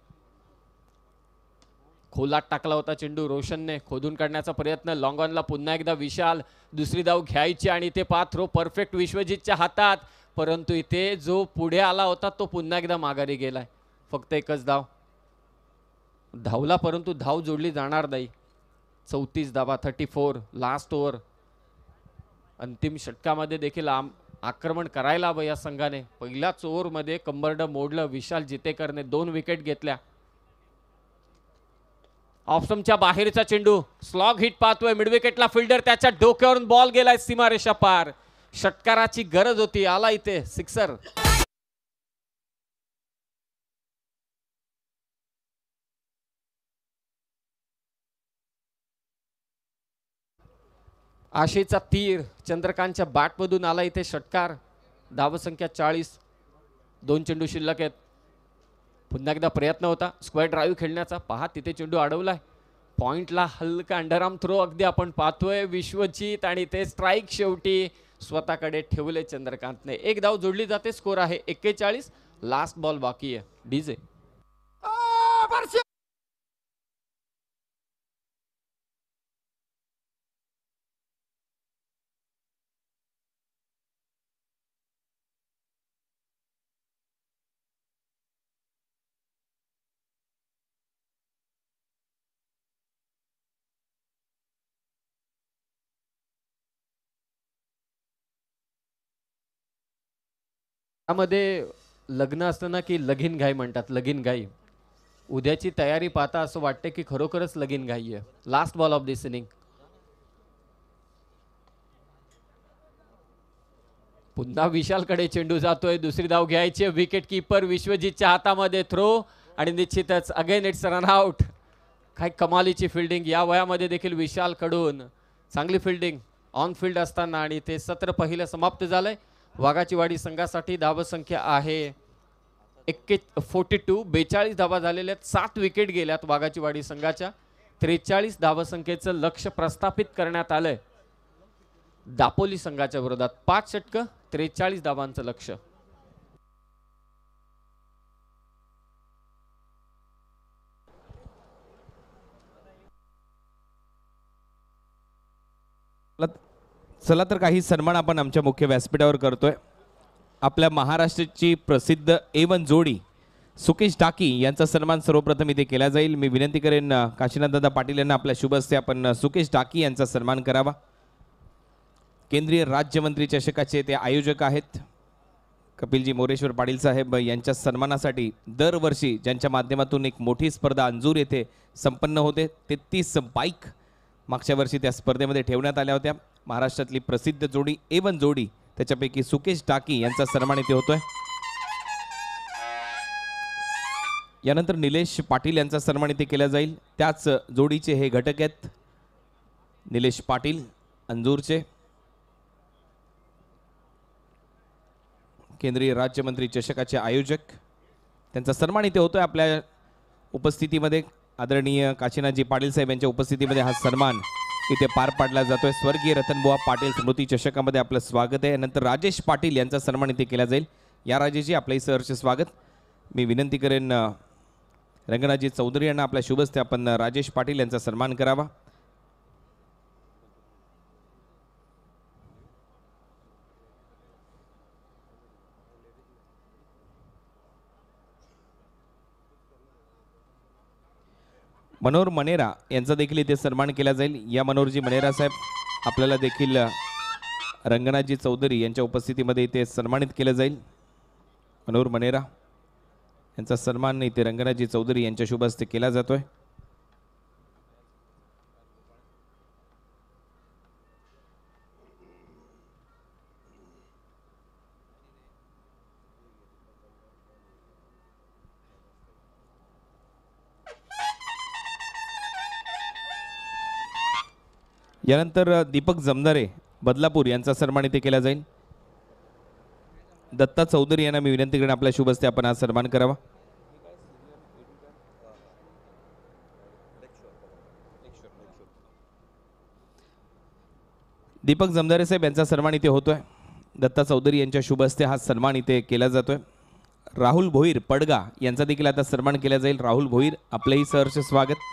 S2: खोलात टाकला होता चेंडू रोशनने, खोदून काढण्याचा प्रयत्न. लॉंग ऑनला पुन्हा एकदा विशाल, दुसरी धाव घ्यायची आणि ते पाथ थ्रो परफेक्ट विश्वजितच्या हातात. परंतु इथे जो पुढे आला होता तो पुन्हा एकदा माघारी गेलाय. फक्त एकच धाव धावला, परंतु धाव जोडली जाणार नाही. 34 धावा, 34 लास्ट ओव्हर. अंतिम षटकामध्ये देखील आक्रमण करायला हवं या संघाने. पहिल्याच ओव्हरमध्ये कंबरड मोडलं. विशाल जितेकरने 2 विकेट घेतल्या. ऑफस्टंपच्या बाहेरचा चेंडू, स्लॉग हिट पाहतोय मिडविकेटला. फिल्डर त्याच्या डोक्यावरून बॉल गेलाय सीमारेषा पार. षटकाराची गरज होती, आला इथे सिक्सर. आशेचा तीर चंद्रकांतच्या बॅटमधून आला इथे षटकार. धावसंख्या 40, 2 चेंडू शिल्लक आहेत. पुन्हा एकदा प्रयत्न होता स्क्वेअर ड्राईव्ह खेळण्याचा. पहा तिथे चेंडू अडवलाय. पॉइंटला हलका अंडरआर्म थ्रो अगदी आपण पाहतोय विश्वजित, आणि ते स्ट्राईक शेवटी स्वतःकडे ठेवले चंद्रकांतने. 1 धाव जोडली जाते. स्कोर आहे 41. लास्ट बॉल बाकी आहे. डीजे त्यामध्ये लग्न असतं ना की लगीन घाई म्हणतात, लगीन घाई. उद्याची तयारी पाहता असं वाटतं की खरोखरच लगीन घाई आहे. Last ball of this inning. पुन्हा विशालकडे चेंडू जातोय. दुसरी धाव घ्यायची. विकेट कीपर विश्वजितच्या हातामध्ये थ्रो, आणि निश्चितच अगेन इट्स रन आउट. काय कमालीची फिल्डिंग या वयामध्ये देखील विशालकडून. चांगली फिल्डिंग ऑन फील्ड असताना, आणि ते सत्र पहिलं समाप्त झालंय. वाघाची वाडी संघासाठी धावसंख्या आहे 42. 42 धावा झालेल्या आहेत. 7 विकेट गेल्यात वाघाची वाडी संघाच्या. 43 धावसंख्येचं लक्ष्य प्रस्थापित करण्यात आलंय दापोली संघाच्या विरोधात. 5 षटकं, 43 धावांचं लक्ष्य.
S3: चला तर काही सन्मान आपण आमच्या मुख्य व्यासपीठावर करतोय. आपल्या महाराष्ट्राची प्रसिद्ध A1 जोडी सुकेश टाकी यांचा सन्मान सर्वप्रथम इथे केला जाईल. मी विनंती करेन काशीनाथदादा पाटील यांना आपल्या शुभ हस्ते आपण सुकेश टाकी यांचा सन्मान करावा. केंद्रीय राज्यमंत्री चषकाचे ते आयोजक आहेत कपिलजी मोरेश्वर पाटील साहेब. यांच्या सन्मानासाठी दरवर्षी ज्यांच्या माध्यमातून एक मोठी स्पर्धा अंजूर येथे संपन्न होते, 33 बाईक मागच्या वर्षी त्या स्पर्धेमध्ये ठेवण्यात आल्या होत्या. महाराष्ट्रातली प्रसिद्ध जोडी A1 जोडी, त्याच्यापैकी सुकेश टाकी यांचा सन्मान इथे होतोय. यानंतर निलेश पाटील यांचा सन्मान इथे केला जाईल. त्याच जोडीचे हे घटक आहेत निलेश पाटील अंजूरचे. केंद्रीय राज्यमंत्री चषकाचे आयोजक, त्यांचा सन्मान इथे होतोय आपल्या उपस्थितीमध्ये. आदरणीय काशीनाथजी पाटील साहेब यांच्या उपस्थितीमध्ये हा सन्मान इथे पार पाडला जातोय. स्वर्गीय रतनबुवा पाटील स्मृती चषकामध्ये आपलं स्वागत आहे. नंतर राजेश पाटील यांचा सन्मान इथे केला जाईल. या राजेशजी आपलंही सहर्ष स्वागत. मी विनंती करेन रंगनाथजी चौधरी यांना आपल्या शुभ हस्ते आपण राजेश पाटील यांचा सन्मान करावा. मनोहर मनेरा यांचा देखील इथे सन्मान केला जाईल. या मनोहरजी मनेरा साहेब आपल्याला देखील रंगनाथजी चौधरी यांच्या उपस्थितीमध्ये इथे सन्मानित केलं जाईल. मनोहर मनेरा यांचा सन्मान इथे रंगनाथजी चौधरी यांच्या शुभ हस्ते केला जातोय. यानंतर दीपक जमदारे बदलापूर यांचा सन्मान इथे केला जाईल. दत्ता चौधरी यांना मी विनंती करेन आपल्या शुभ हस्ते आपण हा सन्मान करावा. दीपक जमदारे साहेब यांचा सन्मान इथे होतोय. दत्ता चौधरी यांच्या शुभ हस्ते हा सन्मान इथे केला जातोय. राहुल भोईर पडगा यांचा देखील आता सन्मान केला जाईल. राहुल भोईर आपलेही सहर्ष स्वागत.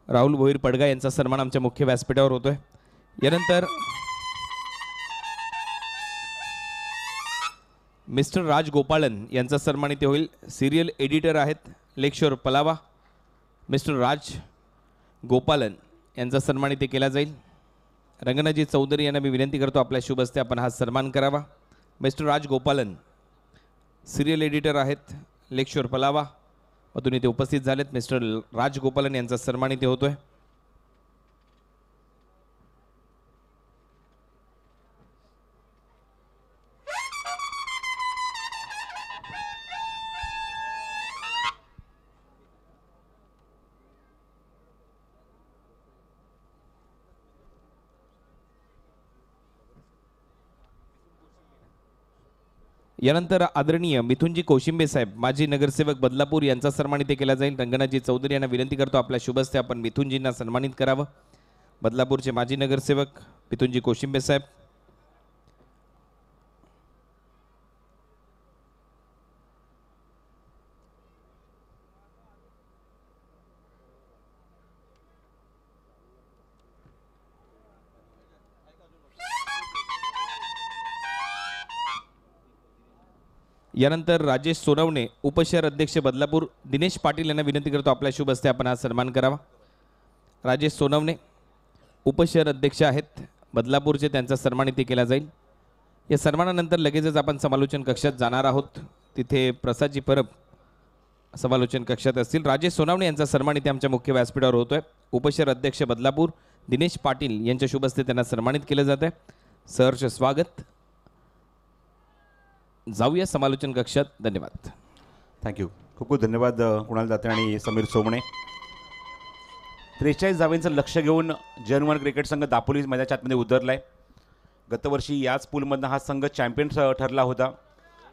S3: राहुल भोईर पडगा यांचा सन्मान आमच्या मुख्य व्यासपीठावर होतोय. यानंतर मिस्टर राज गोपाळन यांचा सन्मान इथे होईल. सिरियल एडिटर आहेत लेक्शोर पलावा. मिस्टर राज गोपालन यांचा सन्मान इथे केला जाईल. रंगनाजी चौधरी यांना मी विनंती करतो आपल्या शुभ हस्ते आपण हा सन्मान करावा. मिस्टर राज गोपालन सिरियल एडिटर आहेत लेक्शोर पलावा मधून इथे उपस्थित झालेत. मिस्टर राज गोपालन यांचा सन्मान इथे होतोय. यानंतर आदरणीय मिथुनजी कोशिंबे साहेब माजी नगरसेवक बदलापूर यांचा सन्मान इथे केला जाईल. रंगनाथजी चौधरी यांना विनंती करतो आपल्या शुभ हस्ते आपण मिथुनजींना सन्मानित करावं. बदलापूरचे माजी नगरसेवक मिथुनजी कोशिंबे साहेब. यानंतर राजेश सोनवणे उपशहर अध्यक्ष बदलापूर दिनेश पाटील यांना विनंती करतो आपल्या शुभ हस्ते आपण हा सन्मान करावा. राजेश सोनवणे उपशहर अध्यक्ष आहेत बदलापूरचे, त्यांचा सन्मान इथे केला जाईल. या सन्मानानंतर लगेचच आपण समालोचन कक्षात जाणार आहोत. तिथे प्रसादजी परब समालोचन कक्षात असतील. राजेश सोनवणे यांचा सन्मान इथे आमच्या मुख्य व्यासपीठावर होतोय. उपशहर अध्यक्ष बदलापूर दिनेश पाटील यांच्या शुभ हस्ते त्यांना सन्मानित केलं जात आहे. सहर्ष स्वागत. जाऊया समालोचन कक्षात. धन्यवाद.
S1: थँक्यू. खूप खूप धन्यवाद कुणाल दाते आणि समीर सोमणे. 43 धावांचं लक्ष घेऊन जनवन क्रिकेट संघ दापोली मैदानाच्या आतमध्ये उतरला आहे. गतवर्षी याच पूलमधनं हा संघ चॅम्पियन ठरला होता.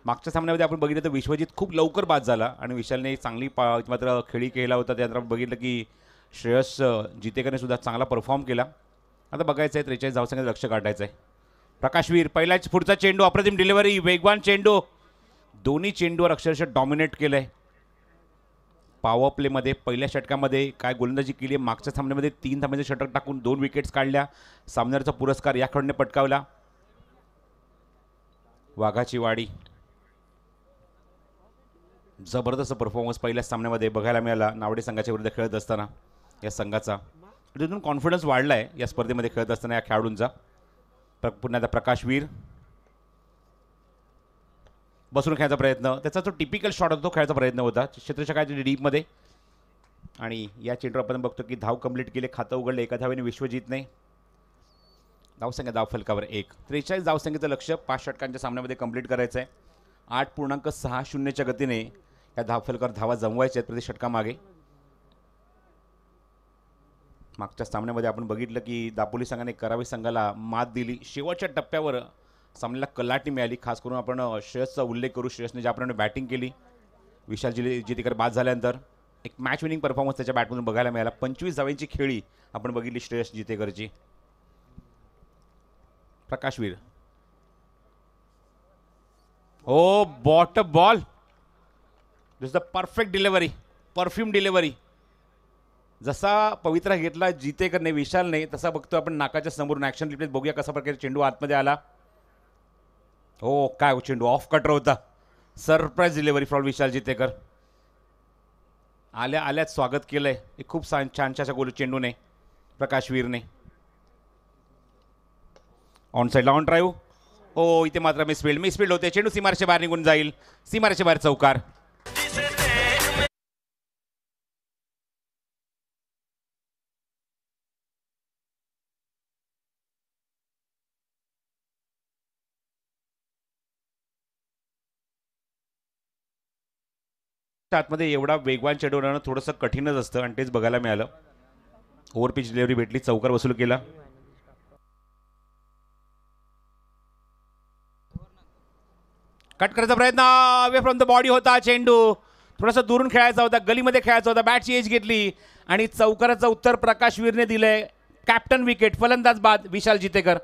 S1: मागच्या सामन्यामध्ये आपण बघितलं तर विश्वजित खूप लवकर बाद झाला आणि विशालने चांगली मात्र खेळी केला होता. त्यानंतर आपण बघितलं की श्रेयस जितेकरने सुद्धा चांगला परफॉर्म केला. आता बघायचं आहे 43 धावसंख्येचं लक्ष काढायचं आहे. प्रकाशवीर पहिलाच पुढचा चेंडू, अप्रतिम डिलिव्हरी, वेगवान चेंडू, दोन्ही चेंडूवर अक्षरशः डॉमिनेट केलं आहे. पॉवर प्लेमध्ये पहिल्या षटकामध्ये काय गोलंदाजी केली आहे. मागच्या सामन्यामध्ये 3 धावांचे षटक टाकून 2 विकेट्स काढल्या. सामन्याचा पुरस्कार या खेळाडूने पटकावला. वाघाची वाडी जबरदस्त परफॉर्मन्स पहिल्याच सामन्यामध्ये बघायला मिळाला नावडे संघाच्या विरुद्ध खेळत असताना. या संघाचा तिथून कॉन्फिडन्स वाढला आहे या स्पर्धेमध्ये खेळत असताना या खेळाडूंचा. पुन्हा आता प्रकाशवीर बसून खेळायचा प्रयत्न, त्याचा जो टिपिकल शॉट होता तो खेळायचा प्रयत्न होता क्षेत्ररक्षकाच्या डीपमध्ये. आणि या चेंडूवर आपण बघतो की धाव कंप्लीट केले, खातं उघडलं एका धावेने विश्वजितने. धावसंख्या धाव फलकावर 1. 43 धावसंख्येचं लक्ष 5 षटकांच्या सामन्यामध्ये कंप्लीट करायचं आहे. 8.60 गतीने या धावफलकावर धावा जमवायच्या आहेत प्रति षटकामागे. मागच्या सामन्यामध्ये आपण बघितलं की दापोली संघाने करावी संघाला मात दिली. शेवटच्या टप्प्यावर सामन्याला कलाटी मिळाली. खास करून आपण श्रेयसचा उल्लेख करू. श्रेयसने ज्याप्रमाणे बॅटिंग केली विशाल जितेकर बाद झाल्यानंतर एक मॅच विनिंग परफॉर्मन्स त्याच्या बॅटमधून बघायला मिळाला. 25 धावांची खेळी आपण बघितली श्रेयस जितेकरची. प्रकाशवीर ओ बॉट ball, this the perfect delivery, perfume delivery. जसा पवित्रा घेतला जितेकरने विशालने तसा बघतो आपण नाकाच्या समोरून. ॲक्शन रिप्लेस बघूया कसा प्रकारे चेंडू आतमध्ये आला. हो काय चेंडू ऑफ कटर होता. सरप्राईज डिलिव्हरी फ्रॉम विशाल जितेकर. आल्याच स्वागत केलंय एक खूप छानशा गोल चेंडूने प्रकाशवीरने. ऑन साईडला ऑन ड्राईव्ह. ओ इथे मात्र मिसफिल्ड होते. चेंडू सीमारेच्या बाहेर निघून जाईल. सीमारेच्या बाहेर चौकार. आतमध्ये एवढा वेगवान चेंडू उडवणं थोडंसं कठीणच असतं आणि तेच बघायला मिळालं. ओव्हर पिच डिलिव्हरी भेटली, चौकार वसूल केला. कट करायचा प्रयत्न, अवे फ्रॉम द बॉडी होता चेंडू, थोडासा दुरून खेळायचा होता, गलीमध्ये खेळायचा होता, बॅटची एज घेतली आणि चौकाराचं उत्तर प्रकाश वीरने दिलंय. कॅप्टन विकेट, फलंदाज बाद विशाल जितेकर.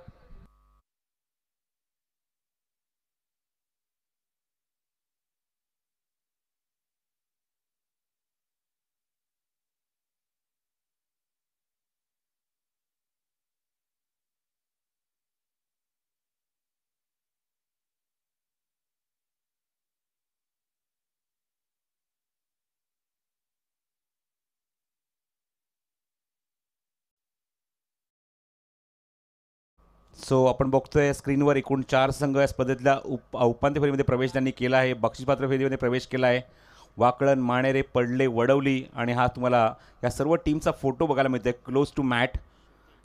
S1: सो आपण बघतोय स्क्रीनवर एकूण 4 संघ या स्पर्धेतल्या उपांत्य फेरीमध्ये प्रवेश त्यांनी केला आहे. बक्षीसपात्र फेरीमध्ये प्रवेश केला आहे. वाकळण, माणेरे, पडले, वडवली आणि हा तुम्हाला या सर्व टीमचा फोटो बघायला मिळतोय क्लोज टू मॅट.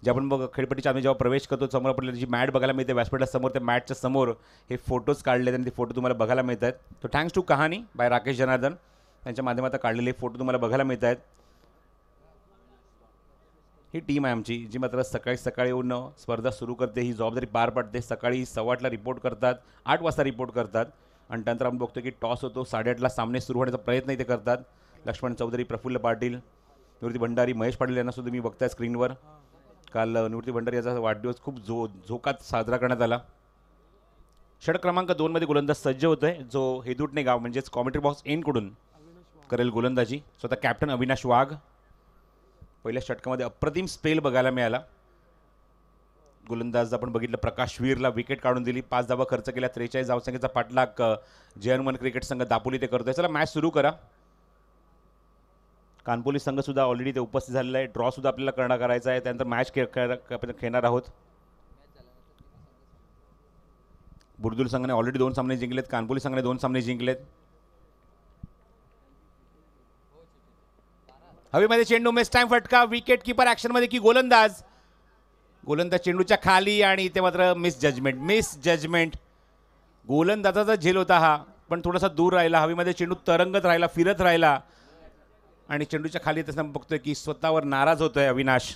S1: जे आपण खेळपट्टीच्या आम्ही जेव्हा प्रवेश करतो समोर आपल्याला जी मॅट बघायला मिळते व्यासपीठाच्या समोर, त्या मॅटच्या समोर हे फोटोज काढले आणि ते फोटो तुम्हाला बघायला मिळत आहेत. तो थँक्स टू कहाणी बाय राकेश जनार्दन त्यांच्या माध्यमातून काढलेले फोटो तुम्हाला बघायला मिळत आहेत. ही टीम आहे आमची जी मात्र सकाळी येऊन स्पर्धा सुरू करते, ही जबाबदारी पार पाडते. सकाळी 8:15ला रिपोर्ट करतात, 8 वाजता रिपोर्ट करतात आणि त्यानंतर आपण बघतो की टॉस होतो, 8:30ला सामने सुरू होण्याचा प्रयत्न इथे करतात. लक्ष्मण चौधरी, प्रफुल्ल पाटील, निवृत्ती भंडारी, महेश पाटील यांना सुद्धा मी बघताय स्क्रीनवर. काल निवृत्ती भंडारी याचा वाढदिवस खूप झोकात साजरा करण्यात आला. षटक क्रमांक 2 मध्ये गोलंदाज सज्ज होतोय, जो हेदुटणे गाव म्हणजेच कॉमेंट्री बॉक्स एनकडून करेल गोलंदाजी. स्वतः कॅप्टन अविनाश वाघ. पहिल्या षटकामध्ये अप्रतिम स्पेल बघायला मिळाला. गोलंदाज आपण बघितलं प्रकाश वीरला विकेट काढून दिली, 5 धावा खर्च केल्या, 43 धावसंख्येचा पाठलाग जय हनुमान क्रिकेट संघ दापोली ते करतोय. चला मॅच सुरू करा. कानपोली संघ सुद्धा ऑलरेडी ते उपस्थित झालेला आहे. ड्रॉ सुद्धा आपल्याला करायचा आहे, त्यानंतर मॅच खेळणार आहोत. बुर्दुल संघाने ऑलरेडी 2 सामने जिंकलेत, कानपोली संघाने 2 सामने जिंकलेत. हवेमध्ये चेंडू, मिस टाइम फटका, विकेट किपर ॲक्शनमध्ये की गोलंदाज चेंडूच्या खाली आणि इथे मात्र मिस जजमेंट. गोलंदाजाचा झेल होता हा, पण थोडासा दूर राहिला. हवेमध्ये चेंडू तरंगत राहिला, फिरत राहिला आणि चेंडूच्या खाली तसं बघतोय की स्वतःवर नाराज होतोय अविनाश.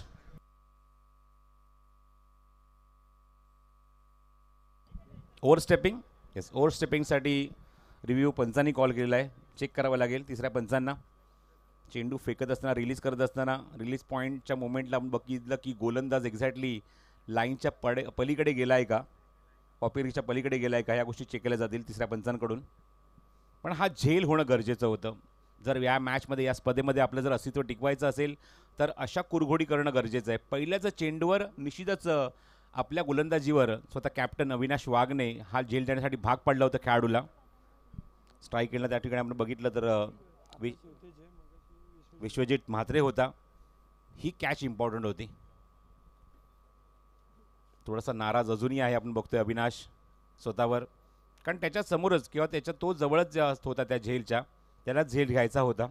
S1: ओव्हरस्टेपिंगसाठी रिव्ह्यू पंचांनी कॉल केलेला आहे, चेक करावं लागेल तिसऱ्या पंचांना. चेंडू फेकत असताना, रिलीज करत असताना, रिलीज पॉईंटच्या मोमेंटला आपण बघितलं की गोलंदाज एक्झॅक्टली लाईनच्या पलीकडे गेला आहे का, पॉपिरीच्या पलीकडे गेला आहे का, या गोष्टी चेक केल्या जातील तिसऱ्या पंचांकडून. पण हा झेल होणं गरजेचं होतं. जर या मॅचमध्ये, या स्पर्धेमध्ये आपलं जर अस्तित्व टिकवायचं असेल तर अशा कुरघोडी करणं गरजेचं आहे. पहिल्याच चेंडूवर निश्चितच आपल्या गोलंदाजीवर स्वतः कॅप्टन अविनाश वाघने हा झेल देण्यासाठी भाग पडला होता खेळाडूला. स्ट्राईक केला त्या ठिकाणी आपण बघितलं तर विश्वजित म्हात्रे होता. ही कॅच इम्पॉर्टंट होती. थोडासा नाराज अजूनही आहे आपण बघतोय अविनाश स्वतःवर, कारण त्याच्या समोरच किंवा त्याच्या तो जवळच होता त्या झेलच्या, त्याला झेल घ्यायचा होता.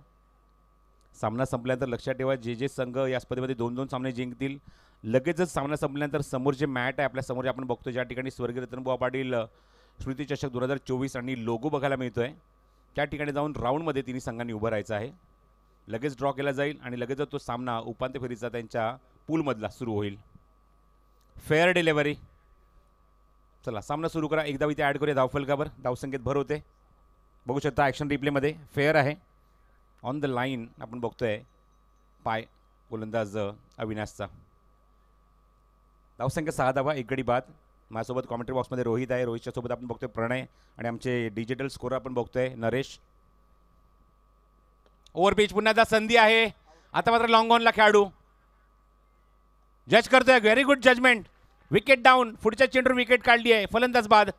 S1: सामना संपल्यानंतर लक्षात ठेवा, जे संघ या स्पर्धेमध्ये 2-2 सामने जिंकतील, लगेचच सामना संपल्यानंतर समोर जे मॅट आहे आपल्या समोर आपण बघतो, ज्या ठिकाणी स्वर्गीय रतनबुवा पाटील स्मृती चषक 2024 आणि लोगो बघायला मिळतोय, त्या ठिकाणी जाऊन राऊंडमध्ये तिन्ही संघांनी उभं राहायचं आहे. लगेच ड्रॉ केला जाईल आणि लगेचच तो सामना उपांत्य फेरीचा त्यांच्या पूलमधला सुरू होईल. Fair delivery. चला सामना सुरू करा. एकदा इथे ॲड करूया धावफलकावर, धावसंख्येत भर होते. बघू शकता ॲक्शन रिप्लेमध्ये फेअर आहे. ऑन द लाईन आपण बघतोय पाय गोलंदाज अविनाशचा. धावसंख्या 6 धावा, 1 गडी बाद. माझ्यासोबत कॉमेंट्री बॉक्समध्ये रोहित आहे, रोहितच्या सोबत आपण बघतोय प्रणय आणि आमचे डिजिटल स्कोर आपण बघतोय नरेश. ओव्हरपिच पुन्हा संधी आहे. आता मात्र लॉंग ऑनला खेळाडू जज करतोय, very good judgement. Wicket down, पुढच्या चेंडूवर विकेट काढली आहे, फलंदाज बाद.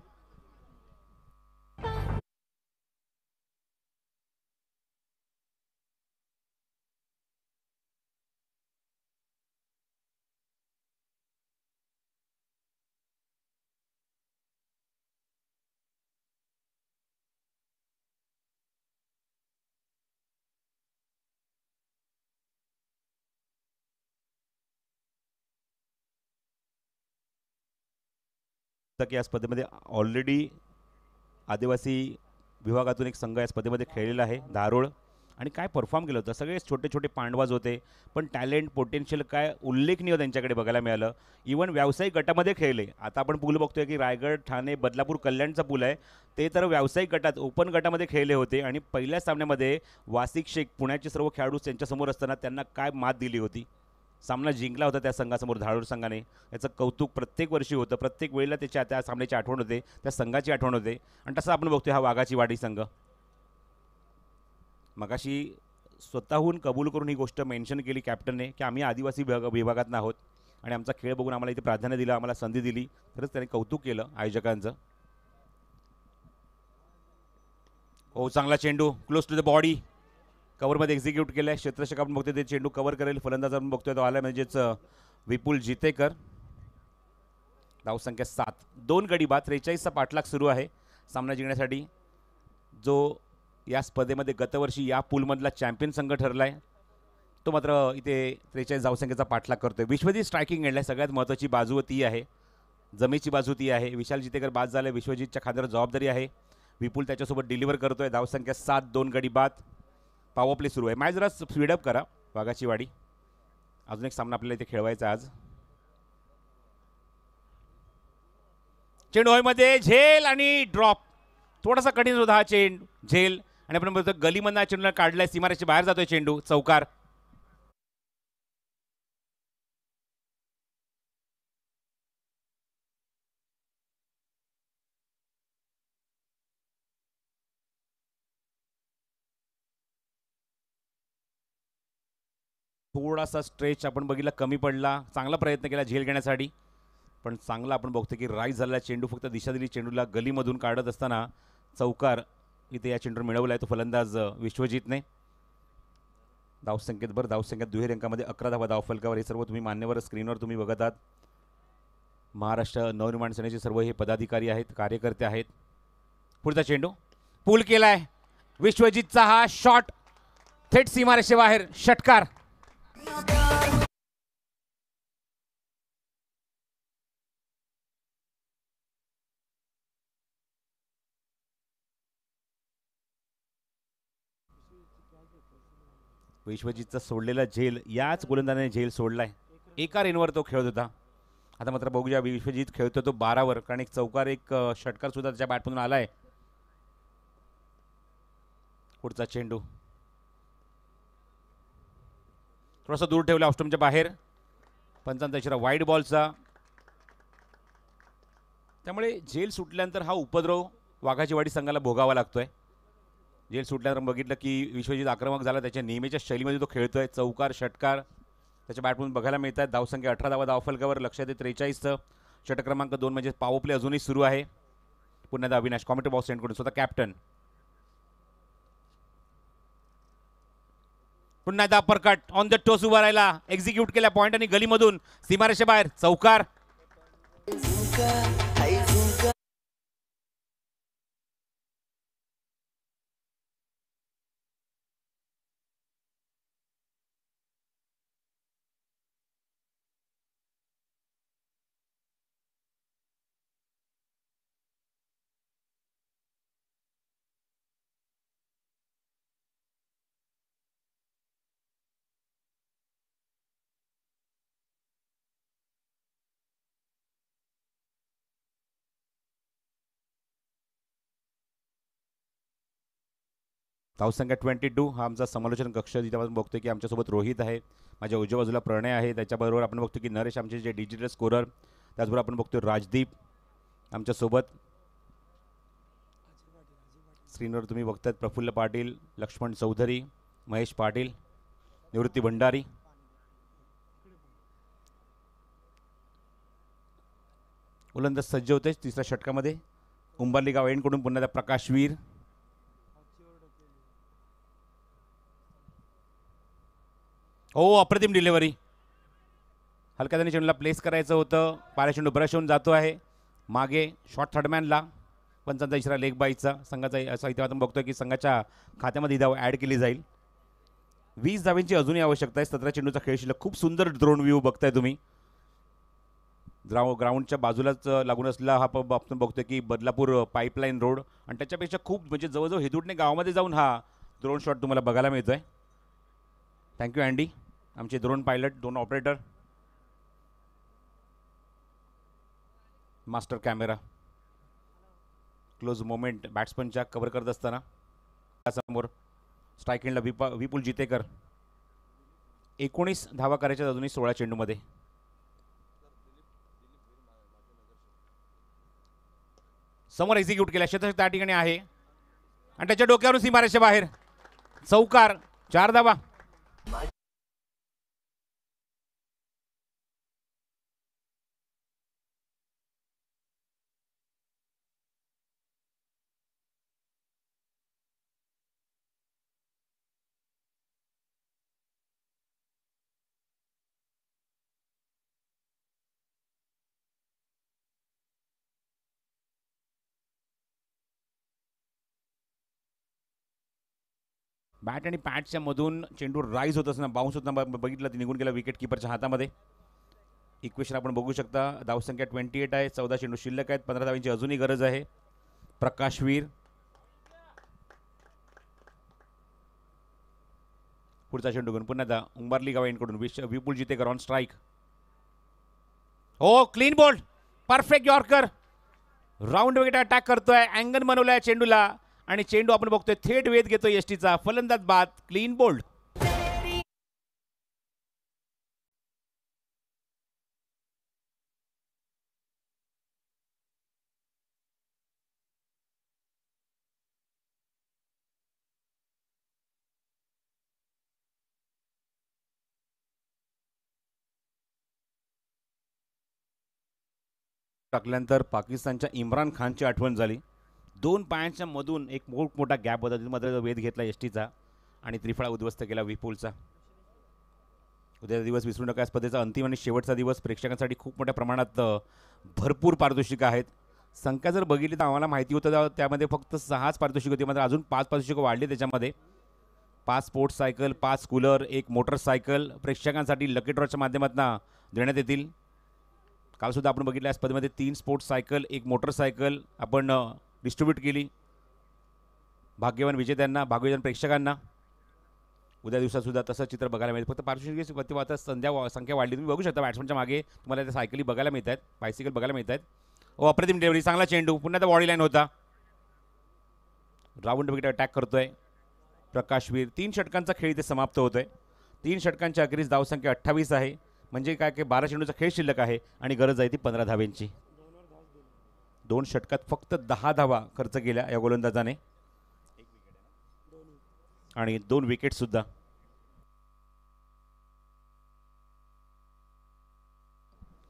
S1: की या स्पर्धेमध्ये ऑलरेडी आदिवासी विभागातून एक संघ या स्पर्धेमध्ये खेळलेला आहे, धारोळ. आणि काय परफॉर्म केलं होतं. सगळेच छोटे छोटे पांडवाज होते, पण टॅलेंट पोटेन्शियल काय उल्लेखनीय त्यांच्याकडे बघायला मिळालं. इवन व्यावसायिक गटामध्ये खेळले. आता आपण पूल बघतोय की रायगड, ठाणे, बदलापूर, कल्याणचा पूल आहे, ते तर व्यावसायिक गटात ओपन गटामध्ये खेळले होते. आणि पहिल्या सामन्यामध्ये वासिक शेख पुण्याचे सर्व खेळाडू त्यांच्यासमोर असताना त्यांना काय मात दिली होती. सामना जिंकला होता त्या संघासमोर, धारूर संघाने. याचं कौतुक प्रत्येक वर्षी होतं, प्रत्येक वेळेला त्या सामन्याची आठवण होते, त्या संघाची आठवण होते. आणि तसं आपण बघतोय हा वाघाची वाडी संघ. मगाशी स्वतःहून कबूल करून ही गोष्ट मेन्शन केली कॅप्टनने की आम्ही आदिवासी विभागातून आहोत आणि आमचा खेळ बघून आम्हाला इथे प्राधान्य दिलं, आम्हाला संधी दिली. खरंच त्याने कौतुक केलं आयोजकांचं. हो, चांगला चेंडू क्लोज टू द बॉडी, कव्हरमध्ये एक्झिक्यूट केलं आहे. क्षेत्ररक्षक आपण बघतोय ते चेंडू कव्हर करेल. फलंदाज आपण बघतोय तो आला, म्हणजेच विपुल जितेकर. धावसंख्या 7, 2 गडी बाद. 43चा पाठलाग सुरू आहे सामना जिंकण्यासाठी. जो या स्पर्धेमध्ये गतवर्षी या पूलमधला चॅम्पियन संघ ठरला आहे, तो मात्र इथे 43 धावसंख्येचा पाठलाग करतोय. विश्वजित स्ट्रायकिंग एंडला. सगळ्यात महत्त्वाची बाजू ती आहे, जमेची बाजू ती आहे. विशाल जितेकर बाद झाले, विश्वजितच्या खांद्यावर जबाबदारी आहे. विपुल त्याच्यासोबत डिलिव्हर करतोय. धावसंख्या 7, 2 गडी बाद. पॉवर प्ले सुरू आहे. मॅच जरा स्पीडअप करा. वाघाची वाडी अजून एक सामना आपल्याला इथे खेळवायचा आज. चेंडू मध्ये झेल आणि ड्रॉप. थोडासा कठीण होता हा चेंडू, झेल. आणि आपण बघतो गलीमधनं चेंडूला काढलाय, सीमारेषेच्या बाहेर जातोय चेंडू. चौकार. थोडासा स्ट्रेच आपण बघितला, कमी पडला. चांगला प्रयत्न केला झेल घेण्यासाठी, पण चांगला आपण बघतो की राईज झालेला चेंडू. फक्त दिशा दिली चेंडूला गलीमधून काढत असताना. चौकार इथे या चेंडूवर मिळवला आहे तो फलंदाज विश्वजितने. धावसंख्येत धावसंख्येत दुहेरी अंकामध्ये 11 धावा धावफलकावर. हे सर्व तुम्ही मान्यवर स्क्रीनवर तुम्ही बघत आहात. महाराष्ट्र नवनिर्माण सेनेचे सर्व हे पदाधिकारी आहेत, कार्यकर्ते आहेत. पुढचा चेंडू पूल केलाय. विश्वजितचा हा शॉट थेट सीमारेषेबाहेर, षटकार. विश्वजितचा सोडलेला झेल याच गोलंदाजाने झेल सोडलाय. एका रेनवर तो खेळत होता. आता मात्र बघूया विश्वजित खेळतो तो 12वर, कारण एक चौकार एक षटकार सुद्धा त्याच्या बॅटमधून आलाय. पुढचा चेंडू थोडासा दूर ठेवला ऑस्ट्रमच्या बाहेर. पंचांचा इशारा वाईड बॉलचा. त्यामुळे झेल सुटल्यानंतर हा उपद्रव वाघाची वाडी संघाला भोगावा लागतोय. झेल सुटल्यानंतर बघितलं की विश्वजित आक्रमक झाला, त्याच्या नेहमीच्या शैलीमध्ये तो खेळतोय. चौकार षटकार त्याच्या बॅटमधून बघायला मिळत आहेत. धावसंख्या 18 धावा धावफलकावर. लक्षात आहे 43चं षटक क्रमांक 2 म्हणजे पॉवर प्ले अजूनही सुरू आहे. पुन्हा अविनाश कॉमेंट्री बॉक्स सेंड करून स्वतः कॅप्टन. पुन्हा एकदा अपरकट ऑन द टोस उभा राहिला, एक्झिक्यूट केल्या पॉइंट आणि गलीमधून सीमारेषे बाहेर. चौकार. धावसंख्या 22. हा आमचा समालोचन कक्ष, जिथे आपण बघतोय की आमच्यासोबत रोहित आहे, माझ्या उजव्या बाजूला प्रणय आहे, त्याच्याबरोबर आपण बघतो की नरेश आमचे जे डिजिटल स्कोरर, त्याचबरोबर आपण बघतोय राजदीप आमच्यासोबत. स्क्रीनवर तुम्ही बघतायत प्रफुल्ल पाटील, लक्ष्मण चौधरी, महेश पाटील, निवृत्ती भंडारी. उलंदाज सज्ज होते तिसऱ्या षटकामध्ये. उंबरली गाव एंडकडून पुन्हा त्या प्रकाशवीर. हो, अप्रतिम डिलिव्हरी. हलक्या त्याने चेंडूला प्लेस करायचं होतं. पाऱ्या चेंडू ब्रश होऊन जातो आहे मागे शॉर्ट थर्डमॅनला. पंचांचा इशारा लेग बाईचा संघाचा. असा इथे आपण बघतोय की संघाच्या खात्यामध्ये ही धाव ॲड केली जाईल. 20 धावांची अजूनही आवश्यकता आहे. 17 चेंडूचा खेळ शिल्लक. खूप सुंदर ड्रोन व्ह्यू बघताय तुम्ही. ग्राउंडच्या बाजूलाच लागून असलेला हा आपण बघतोय की बदलापूर पाईपलाईन रोड, आणि त्याच्यापेक्षा खूप म्हणजे जवळजवळ हेदुटणे गावामध्ये जाऊन हा ड्रोन शॉट तुम्हाला बघायला मिळतोय. थँक्यू अँडी, आमचे drone pilot, 2 operator, master camera. Close moment बॅट्समनच्या कव्हर करत असताना समोर स्ट्राईक एंडला विपुल जितेकर. 19 धावा करायच्या अजूनही 16 चेंडूमध्ये. समोर एक्झिक्यूट केला, शतक त्या ठिकाणी आहे आणि त्याच्या डोक्यावरून सीमारेषे बाहेर. चौकार, 4 धावा. बॅट आणि पॅटच्या मधून चेंडू राईज होत असताना बाउन्स होताना बघितलं, ती निघून गेला विकेट किपरच्या हातामध्ये. इक्वेशन आपण बघू शकता. धावसंख्या 28 आहे, 14 चेंडू शिल्लक आहेत, 15 धावांची अजूनही गरज आहे. प्रकाशवीर पुढचा चेंडू घेऊन पुन्हा उंबारली गावांकडून विपुल जितेकर ऑन स्ट्राईक. हो, clean bowled, perfect yorker. Round wicket attack करतोय, अँगल बनवलाय चेंडूला आणि चेंडू आपण बघतोय थेट वेध घेतोय यष्टीचा. फलंदाज बाद, क्लीन बोल्ड. टाकल्यानंतर पाकिस्तानच्या इम्रान खानची आठवण झाली. 2 पायांच्या मधून एक मोठा गॅप होता, तिथमध्ये वेध घेतला यष्टीचा आणि त्रिफळा उद्ध्वस्त केला विपुलचा. उद्याचा दिवस विसरू नका. स्पर्धेचा अंतिम आणि शेवटचा दिवस. प्रेक्षकांसाठी खूप मोठ्या प्रमाणात भरपूर पारितोषिकं आहेत. संख्या जर बघितली तर आम्हाला माहिती होतं त्यामध्ये फक्त 6च पारितोषिकं होती, मात्र अजून 5 पारितोषिकं वाढली त्याच्यामध्ये. 5 स्पोर्ट्स सायकल, 5 कूलर, 1 मोटरसायकल प्रेक्षकांसाठी लकी ड्रॉच्या माध्यमातून देण्यात येतील. कालसुद्धा आपण बघितलं, या स्पर्धेमध्ये 3 स्पोर्ट्स सायकल, 1 मोटरसायकल आपण डिस्ट्रीब्यूट केली भाग्यवान विजेत्यांना, भाग्यवान प्रेक्षकांना. उद्या दिवसात सुद्धा तसं चित्र बघायला मिळेल. फक्त पारितोषिक आता संख्या वाढली. तुम्ही बघू शकता बॅट्समनच्या मागे तुम्हाला त्या सायकली बघायला मिळत आहेत, बायसिकल बघायला मिळत आहेत. अप्रतिम डिलिव्हरी, चांगला चेंडू, पुन्हा त्या बॉडी लाईन होता. राऊंड विकेट अटॅक करतोय प्रकाशवीर. 3 षटकांचा खेळ इथे समाप्त होतोय. 3 षटकांच्या अखेरीस धावसंख्या 28 आहे. म्हणजे काय की 12 चेंडूचा खेळ शिल्लक आहे आणि गरज आहे ती 15 धावांची. 2 षटकात फक्त 10 धावा खर्च केल्या या गोलंदाजाने आणि 2 विकेट सुद्धा.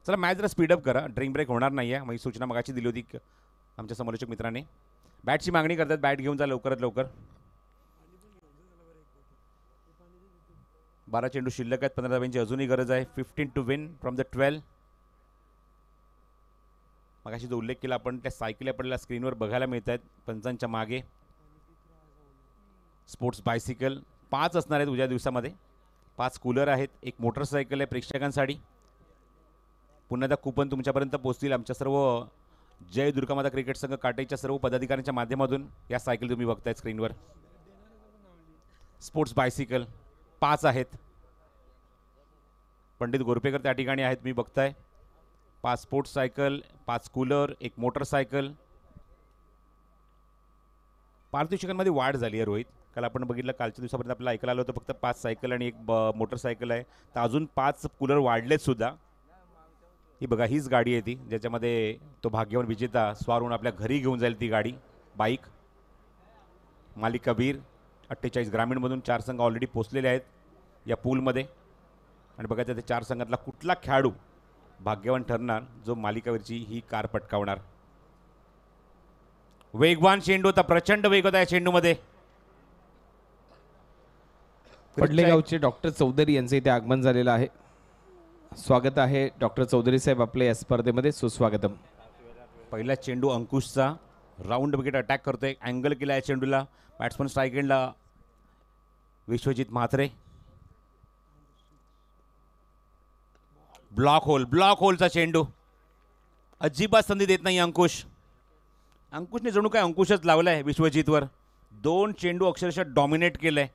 S1: चला मॅच जरा स्पीडअप करा, ड्रिंक ब्रेक होणार नाही आहे. माझी सूचना मगाची दिली होती आमच्या समालोचक मित्रांनी. बॅटची मागणी करतात, बॅट घेऊन जा लवकरात लवकर. 12 चेंडू शिल्लक आहेत, 15 धावांची अजूनही गरज आहे. 15 टू विन फ्रॉम द 12. मगाशी जो उल्लेख केला आपण, त्या सायकली आपल्याला स्क्रीनवर बघायला मिळत आहेत पंचांच्या मागे. स्पोर्ट्स बायसिकल 5 असणार आहेत उद्या दिवसामध्ये. 5 कूलर आहेत, 1 मोटरसायकल आहे प्रेक्षकांसाठी. पुन्हा त्या कुपन तुमच्यापर्यंत पोहोचतील आमच्या सर्व जय दुर्गामाता क्रिकेट संघ काटेच्या सर्व पदाधिकाऱ्यांच्या माध्यमातून. या सायकल तुम्ही बघताय स्क्रीनवर. स्पोर्ट्स बायसिकल 5 आहेत. पंडित गोरपेकर त्या ठिकाणी आहेत, मी बघताय. 5 स्पोर्ट्स सायकल, 5 कूलर, 1 मोटरसायकल. पारितोषिकांमध्ये वाढ झाली आहे रोहित. काल आपण बघितलं, कालच्या दिवसापर्यंत आपल्याला ऐकायला आलं होतं फक्त 5 सायकल आणि 1 मोटरसायकल आहे, तर अजून 5 कूलर वाढलेत सुद्धा. ही बघा, हीच गाडी आहे ती ज्याच्यामध्ये तो भाग्यवान विजेता स्वारून आपल्या घरी घेऊन जाईल ती गाडी, बाईक. मालिक कबीर 48 ग्रामीणमधून 4 संघ ऑलरेडी पोचलेले आहेत या पूलमध्ये. आणि बघायचं ते 4 संघातला कुठला खेळाडू भाग्यवान ठरणार जो मालिकावीरची ही कार पटकावणार. वेगवान चेंडू होता, प्रचंड वेग होता या चेंडूमध्ये.
S3: पडलेगावचे डॉक्टर चौधरी यांचे इथे आगमन झालेलं आहे. स्वागत आहे डॉक्टर चौधरी साहेब आपले या स्पर्धेमध्ये, सुस्वागतम.
S1: पहिला चेंडू अंकुशचा, राऊंड विकेट अटॅक करतोय, अँगल केला या चेंडूला. बॅट्समन स्ट्राईक एंडला विश्वजित म्हात्रे. ब्लॉक होलचा चेंडू. अजिबात संधी देत नाही अंकुश. अंकुशने जणू काय अंकुशच लावलाय विश्वजितवर. 2 चेंडू अक्षरशः डॉमिनेट केलं आहे.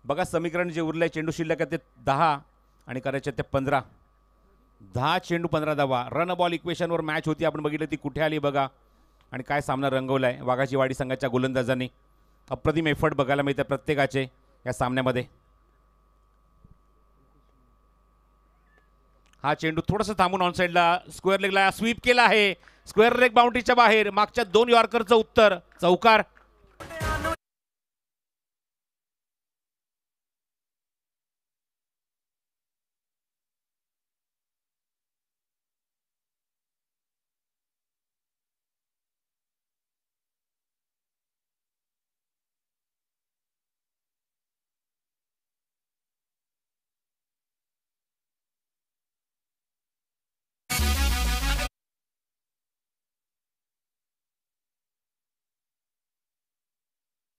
S1: बघा समीकरण जे उरलं आहे, चेंडू शिल्लक आहे ते 10 आणि करायचे ते 15. 10 चेंडू 15 धावा. रन बॉल इक्वेशनवर मॅच होती, आपण बघितलं ती कुठे आली बघा. आणि काय सामना रंगवला आहे वाघाची वाडी संघाच्या गोलंदाजांनी. अप्रतिम एफर्ट बघायला मिळतात प्रत्येकाचे या सामन्यामध्ये. हा चेंडू थोडंसं थांबून ऑनसाईडला स्क्वेअर लेगला स्वीप केला आहे. स्क्वेअर लेग बाउंड्रीच्या बाहेर. मागच्या 2 यॉर्करचं उत्तर चौकार.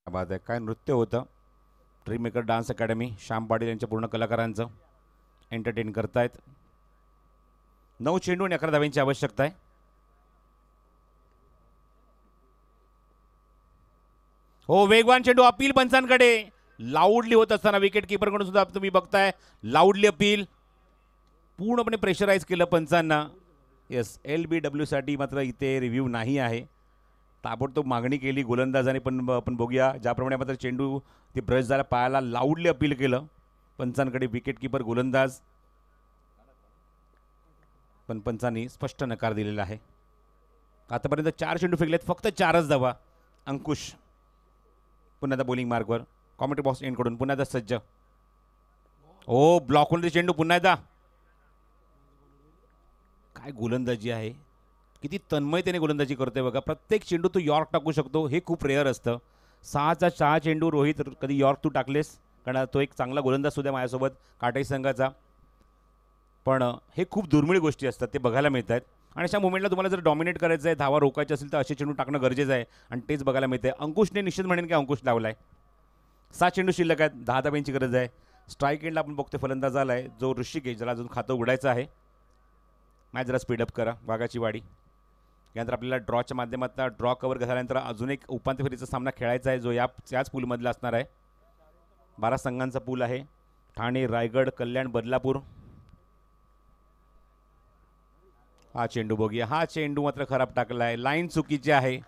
S1: बाद आहे. काय नृत्य होतं. Dream maker dance academy Shyam Patil यांच्या पूर्ण कलाकारांचं एंटरटेन करतायत. 9 चेंडू आणि 11 धाव्यांची आवश्यकता आहे. हो वेगवान चेंडू. अपील पंचांकडे लाऊडली होत असताना विकेट कीपरकडून सुद्धा तुम्ही बघताय लाऊडली अपील. पूर्णपणे प्रेशराईज केलं पंचांना. येस LBW साठी मात्र इथे रिव्ह्यू नाही आहे. ताबडतोब मागणी केली गोलंदाजाने, पण आपण बघूया ज्याप्रमाणे मात्र चेंडू ती ब्रश झाला पायाला लाऊडली अपील केलं पंचांकडे विकेट कीपर गोलंदाज, पण पंचांनी स्पष्ट नकार दिलेला आहे. आतापर्यंत 4 चेंडू फेकलेत, फक्त 4च धावा. अंकुश पुन्हा एकदा बॉलिंग मार्कवर. कॉमेंट्री बॉक्स एंडकडून पुन्हा एकदा सज्ज. ओ ब्लॉक होऊन चेंडू पुन्हा एकदा. काय गोलंदाजी आहे, किती तन्मयतेने गोलंदाजी करतोय बघा. प्रत्येक चेंडू तो यॉर्क टाकू शकतो, हे खूप रेअर असतं. 6चा 6 चेंडू रोहित कधी यॉर्क तू टाकलेस, कारण तो एक चांगला गोलंदाज सुद्धा माझ्यासोबत काटाई संघाचा. पण हे खूप दुर्मिळ गोष्टी असतात, ते बघायला मिळत आहेत. आणि अशा मुवमेंटला तुम्हाला जर डॉमिनेट करायचं आहे, धावा रोखायची असेल तर असे चेंडू टाकणं गरजेचं आहे आणि तेच बघायला मिळतं आहे. अंकुशने निश्चित म्हणेन की अंकुश लावला आहे. 7 चेंडू शिल्लक आहेत, 10 धाब्यांची गरज आहे. स्ट्राईक एंडला आपण बघतोय फलंदाज आला आहे जो ऋषिकेश, ज्याला अजून खातं उघडायचं आहे. मॅच जरा स्पीडअप करा वाघाची वाडी. यानंतर आपल्याला ड्रॉच्या माध्यमातून ड्रॉ कव्हर झाल्यानंतर अजून एक उपांत्य फेरीचा सामना खेळायचा आहे, जो याच पूलमधला असणार आहे. 12 संघांचा पूल आहे. ठाणे, रायगड, कल्याण, बदलापूर. हा चेंडू बघूया. हा चेंडू मात्र खराब टाकला आहे, लाईन चुकीची आहे.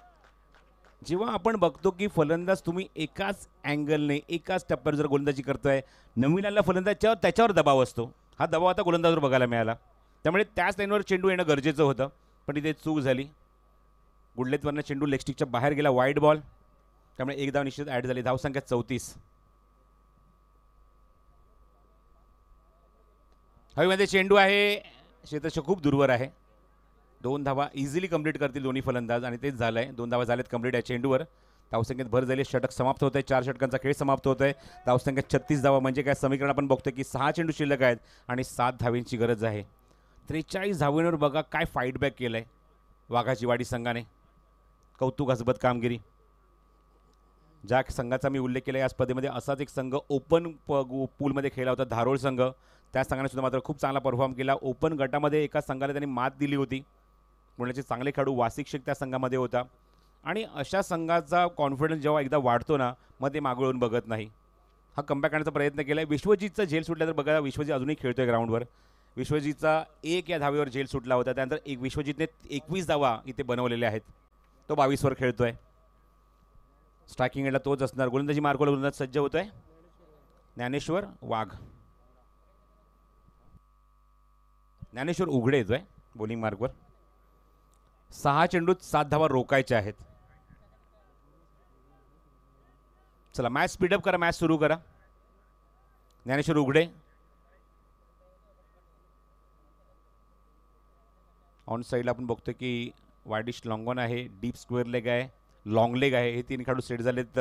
S1: जेव्हा आपण बघतो की फलंदाज तुम्ही एकाच अँगलने एकाच टप्प्यावर जर गोलंदाजी करतोय, नवीन आलेला फलंदाज त्याच्यावर दबाव असतो. हा दबाव आता गोलंदाजावर बघायला मिळाला, त्यामुळे त्याच लाईनवर चेंडू येणं गरजेचं होतं, पण इथे चूक झाली. गुडलेतवरनं चेंडू लेगस्टिकच्या बाहेर गेला, वाईड बॉल, त्यामुळे एक धाव निश्चित ॲड झाली. धावसंख्या 34. हवेमध्ये चेंडू आहे, क्षेत्ररक्षक खूप दूरवर आहे. 2 धावा इझिली कंप्लीट करतील दोन्ही फलंदाज आणि तेच झालं आहे. 2 धावा झालेत कंप्लीट या चेंडूवर. धावसंख्येत भर झाली. षटक समाप्त होत आहे. 4 षटकांचा खेळ समाप्त होत आहे. धावसंख्या 36 धावा, म्हणजे काय समीकरण आपण बघतोय की 6 चेंडू शिल्लक आहेत आणि 7 धावेंची गरज आहे. 43 धावेंवर बघा काय फाईट बॅक केलं आहे वाघाची वाडी संघाने. कौतुकास्पद कामगिरी. ज्या संघाचा मी उल्लेख केला या स्पर्धेमध्ये असाच एक संघ ओपन पूलमध्ये खेळला होता, धारोळ संघ. त्या संघाने सुद्धा मात्र खूप चांगला परफॉर्म केला. ओपन गटामध्ये एका संघाला त्यांनी मात दिली होती. पुण्याचे चांगले खेळाडू वासिक शेख त्या संघामध्ये होता. आणि अशा संघाचा कॉन्फिडन्स जेव्हा एकदा वाढतो ना, मग ते मागळून बघत नाही. हा कमबॅक करण्याचा प्रयत्न केला आहे. विश्वजीतचा झेल सुटला तर बघा, विश्वजीत अजूनही खेळतोय ग्राउंडवर. विश्वजीतचा 1 या धावेवर झेल सुटला होता. त्यानंतर विश्वजीतने 21 धावा इथे बनवलेल्या आहेत. तो 22वर खेळतोय. स्ट्रायकिंग एंडला तोच असणार. गोलंदाजी मार्कवर गोलंदाज सज्ज होतोय ज्ञानेश्वर वाघ. ज्ञानेश्वर उघडे येतोय बॉलिंग मार्कवर. 6 चेंडूत 7 धावा रोकायच्या आहेत. चला मॅच स्पीडअप करा, मॅच सुरू करा. ज्ञानेश्वर उघडे. ऑन साईडला आपण बघतो की वायडिश लॉंग ऑन आहे, डीप स्क्वेअर लेग आहे, लॉंग लेग आहे. हे 3 खेळाडू सेट झालेत,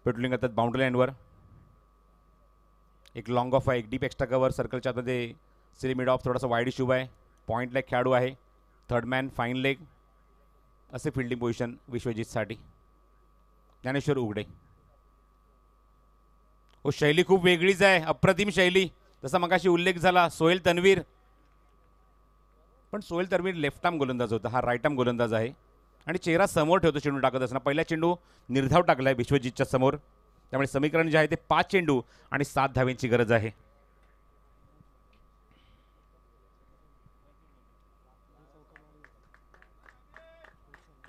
S1: पेट्रोलिंग करतात बाउंड्री लाईनवर. एक लॉंग ऑफ आहे, एक डीप एक्स्ट्रा कव्हर सर्कलच्या आतमध्ये सिली मिड ऑफ, थोडासा वाईडिश उभा आहे. पॉईंट लेग खेळाडू आहे. थर्ड मॅन, फाईन लेग असे फिल्डिंग पोझिशन विश्वजीतसाठी. ज्ञानेश्वर उघडे. हो शैली खूप वेगळीच आहे, अप्रतिम शैली. जसा मगाशी उल्लेख झाला सोहेल तन्वीर, पण सोहेल तन्वीर लेफ्ट आर्म गोलंदाज होता, हा राईट आर्म गोलंदाज आहे. आणि चेहरा समोर ठेवतो चेंडू टाकत असताना. पहिला चेंडू निर्धाव टाकलाय विश्वजितच्या समोर. त्यामुळे समीकरण जे आहे ते 5 चेंडू आणि 7 धाव्यांची गरज आहे.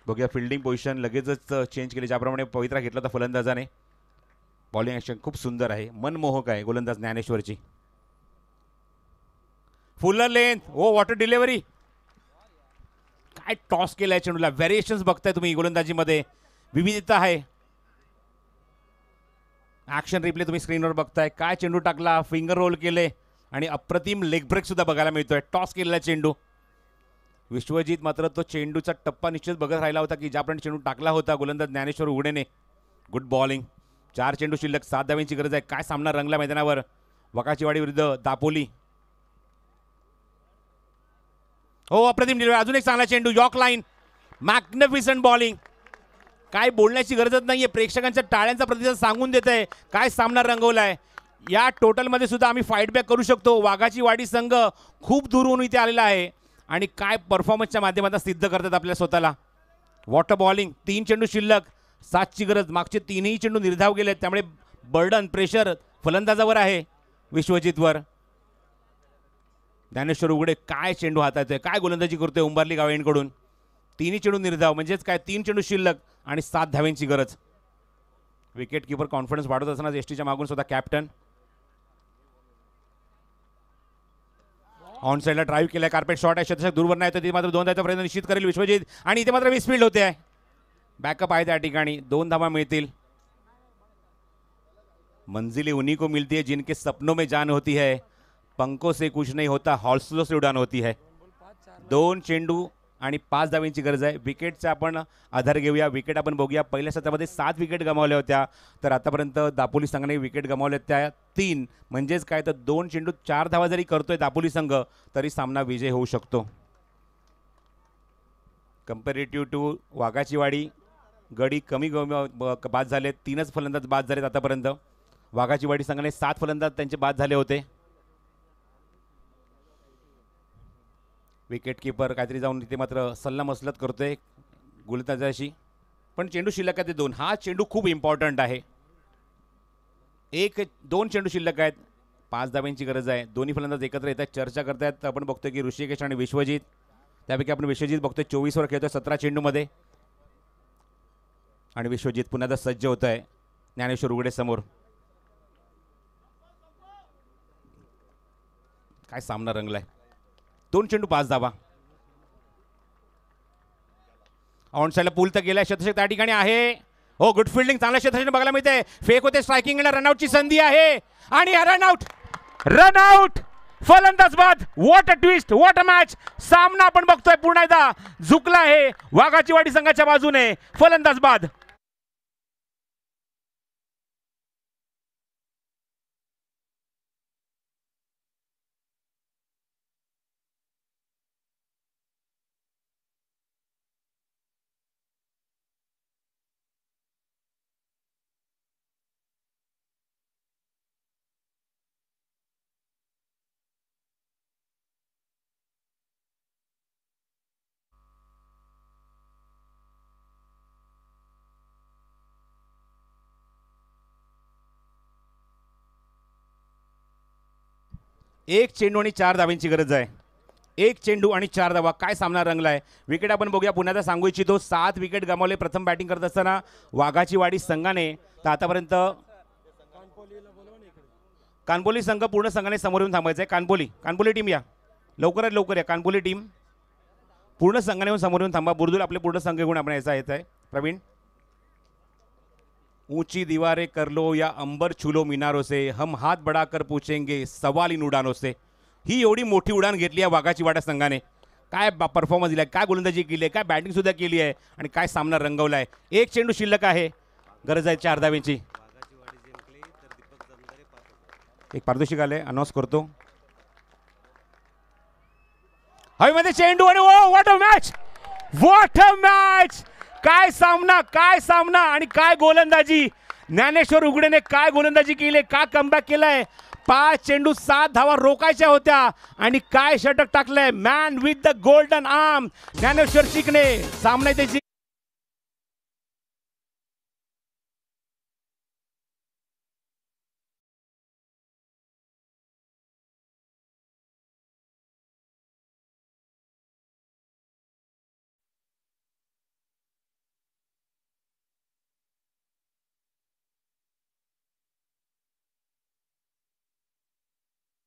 S1: बघूया फिल्डिंग पोझिशन लगेचच चेंज केली ज्याप्रमाणे पवित्रा घेतला होता फलंदाजाने. बॉलिंग ॲक्शन खूप सुंदर आहे, मनमोहक आहे गोलंदाज ज्ञानेश्वरची. फुलर लेंथ, ओ वॉटर डिलिव्हरी, काय टॉस केलाय चेंडूला. व्हेरिएशन्स बघताय तुम्ही गोलंदाजीमध्ये, विविधता आहे. ॲक्शन रिप्ले तुम्ही स्क्रीनवर बघताय. काय चेंडू टाकला, फिंगर रोल केले आणि अप्रतिम लेग ब्रेक सुद्धा बघायला मिळतोय. टॉस केलेला चेंडू. विश्वजित मात्र तो चेंडूचा टप्पा निश्चित बघत राहिला होता की ज्याप्रमाणे चेंडू टाकला होता गोलंदाज ज्ञानेश्वर उघडेने. Good bowling. 4 चेंडू शिल्लक, 7 धाव्यांची गरज आहे. काय सामना रंगला मैदानावर. वाकाचीवाडी विरुद्ध दापोली. हो अप्रतिम डिलिव्हरी. अजून एक चांगला चेंडू, यॉर्क लाईन. Magnificent bowling. काय बोलण्याची गरजच नाहीये, प्रेक्षकांच्या टाळ्यांचा प्रतिसाद सांगून देत आहे काय सामना रंगवलाय. या टोटलमध्ये सुद्धा आम्ही फाईट बॅक करू शकतो. वाघाची वाडी संघ खूप दूरहून इथे आलेला आहे आणि काय परफॉर्मन्सच्या माध्यमातून सिद्ध करतात आपल्या स्वतःला. Water bowling. 3 चेंडू शिल्लक, 7ची गरज. मागचे 3ही चेंडू निर्धाव गेलेत त्यामुळे बर्डन प्रेशर फलंदाजावर आहे विश्वजितवर. ज्ञानेश्वर उघडे काय चेंडू हातात आहे, काय गोलंदाजी करतोय उंबारली गावेंकडून. 3ही चेंडू निर्धाव म्हणजेच काय 3 चेंडू शिल्लक आणि 7 धाव्यांची गरज. विकेट किपर कॉन्फिडन्स वाढवत असताना एसटीच्या मागून स्वतः कॅप्टन. ऑन साईडला ड्राईव्ह केलाय, कार्पेट शॉट आहे, शतशक दूरवर नाही तर ती मात्र 2 धावांचा प्रयत्न निश्चित करेल विश्वजित आणि इथे मात्र मिसफील्ड होते आहे. बॅकअप आहे त्या ठिकाणी. 2 धावा मिळतील. मंजिलें उन्हीं को मिलती है जिनके सपनों में जान होती है, पंखों से कुछ नहीं होता हौसलों से उड़ान होती है. 2 चेंडू आणि 5 धाव्यांची गरज आहे. विकेटचा आपण आधार घेऊया. विकेट आपण बघूया. पहिल्या सत्रामध्ये 7 विकेट गमावल्या होत्या तर आतापर्यंत दापोली संघाने विकेट गमावल्या त्या 3. म्हणजेच काय तर 2 चेंडू 4 धावा जरी करतोय दापोली संघ तरी सामना विजय होऊ शकतो. कंपॅरेटिव्ह टू वाघाचीवाडी गडी कमी बाद झालेत. 3च फलंदाज बाद झालेत आतापर्यंत. वाघाचीवाडी संघाने 7 फलंदाज त्यांचे बाद झाले होते. विकेट किपर काहीतरी जाऊन तिथे मात्र सल्लामसलत करतोय गोलंदाजाशी. पण चेंडू शिल्लक आहे ते 2. हा चेंडू खूप इम्पॉर्टंट आहे. 2 चेंडू शिल्लक आहेत. 5 धाव्यांची गरज आहे. दोन्ही फलंदाज एकत्र येतात, चर्चा करतायत. आपण बघतोय की ऋषिकेश आणि विश्वजित. त्यापैकी आपण विश्वजित बघतोय 24 वर खेळतोय 17 चेंडूमध्ये आणि विश्वजित पुन्हा एकदा सज्ज होत आहे ज्ञानेश्वर उघडे समोर. काय सामना रंगलाय. 2 चेंडू 5 धावा. ऑन साईडला पूल तर गेलाय, शतशक त्या ठिकाणी आहे. हो गुड फिल्डिंग, चांगला शतशक बघायला मिळते. फेक होते, स्ट्रायकिंग रनआउटची संधी आहे आणि रनआउट फलंदाज बाद. What a twist, what a match. सामना आपण बघतोय पुन्हा एकदा झुकला आहे वाघाची वाडी संघाच्या बाजूने. फलंदाज बाद. एक चेंडू आणि 4 धाव्यांची गरज आहे. 1 चेंडू आणि 4 धावा. काय सामना रंगलाय. विकेट आपण बघूया. पुन्हा एकदा सांगू इच्छितो 7 विकेट गमावले प्रथम बॅटिंग करत असताना वाघाची वाडी संघाने. तर आतापर्यंत कानपोली संघ पूर्ण संघाने समोर येऊन थांबायचं आहे. कानपोली टीम या लवकरात लवकर या. कानपोली टीम पूर्ण संघाने येऊन समोर येऊन थांबा. बुर्दुल आपले पूर्ण संघ घेऊन आपण यायचा येत आहे. प्रवीण. ऊंची दीवारें कर लो या अंबर छुलो मिनारों से, हम हाथ बढ़ाकर पूछेंगे सवाल इन उडानों से. ही एवढी मोठी उडान घेतली आहे वाघाची वाडा संघाने. काय परफॉर्मन्स दिलाय, काय गोलंदाजी केली आहे, काय बॅटिंग सुद्धा केली आहे आणि काय सामना रंगवला आहे. 1 चेंडू शिल्लक आहे. गरज आहे 4 धाव्यांची. एक पारितोषिक आले, अनाउन्स करतो. हवेमध्ये चेंडू आणि what a match, what a match. काय सामना आणि काय गोलंदाजी. ज्ञानेश्वर उघडेने काय गोलंदाजी केली, काय कमबॅक केलाय. 5 चेंडू 7 धावा रोकायच्या होत्या आणि काय षटक टाकलंय. Man with the golden arm Dnyaneshwar Chikane. सामना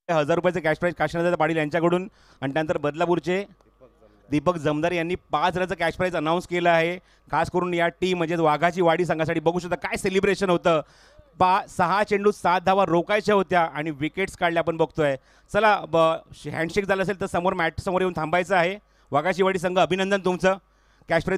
S1: 1000 रुपयाचे कॅश प्राईज काशीनाथ पाटील यांच्याकडून आणि त्यानंतर बदलापूरचे दीपक जमदार यांनी 5 रनचं कॅश प्राईज अनाऊन्स केलं आहे. खास करून या टीम म्हणजे वाघाची वाडी संघासाठी बघू शकता काय सेलिब्रेशन होतं. 6 चेंडू 7 धावा रोकायच्या होत्या आणि विकेट्स काढल्या आपण बघतोय. चला हँडशेक झालं असेल तर समोर मॅट समोर येऊन थांबायचं आहे. वाघाची वाडी संघ अभिनंदन तुमचं. Cash price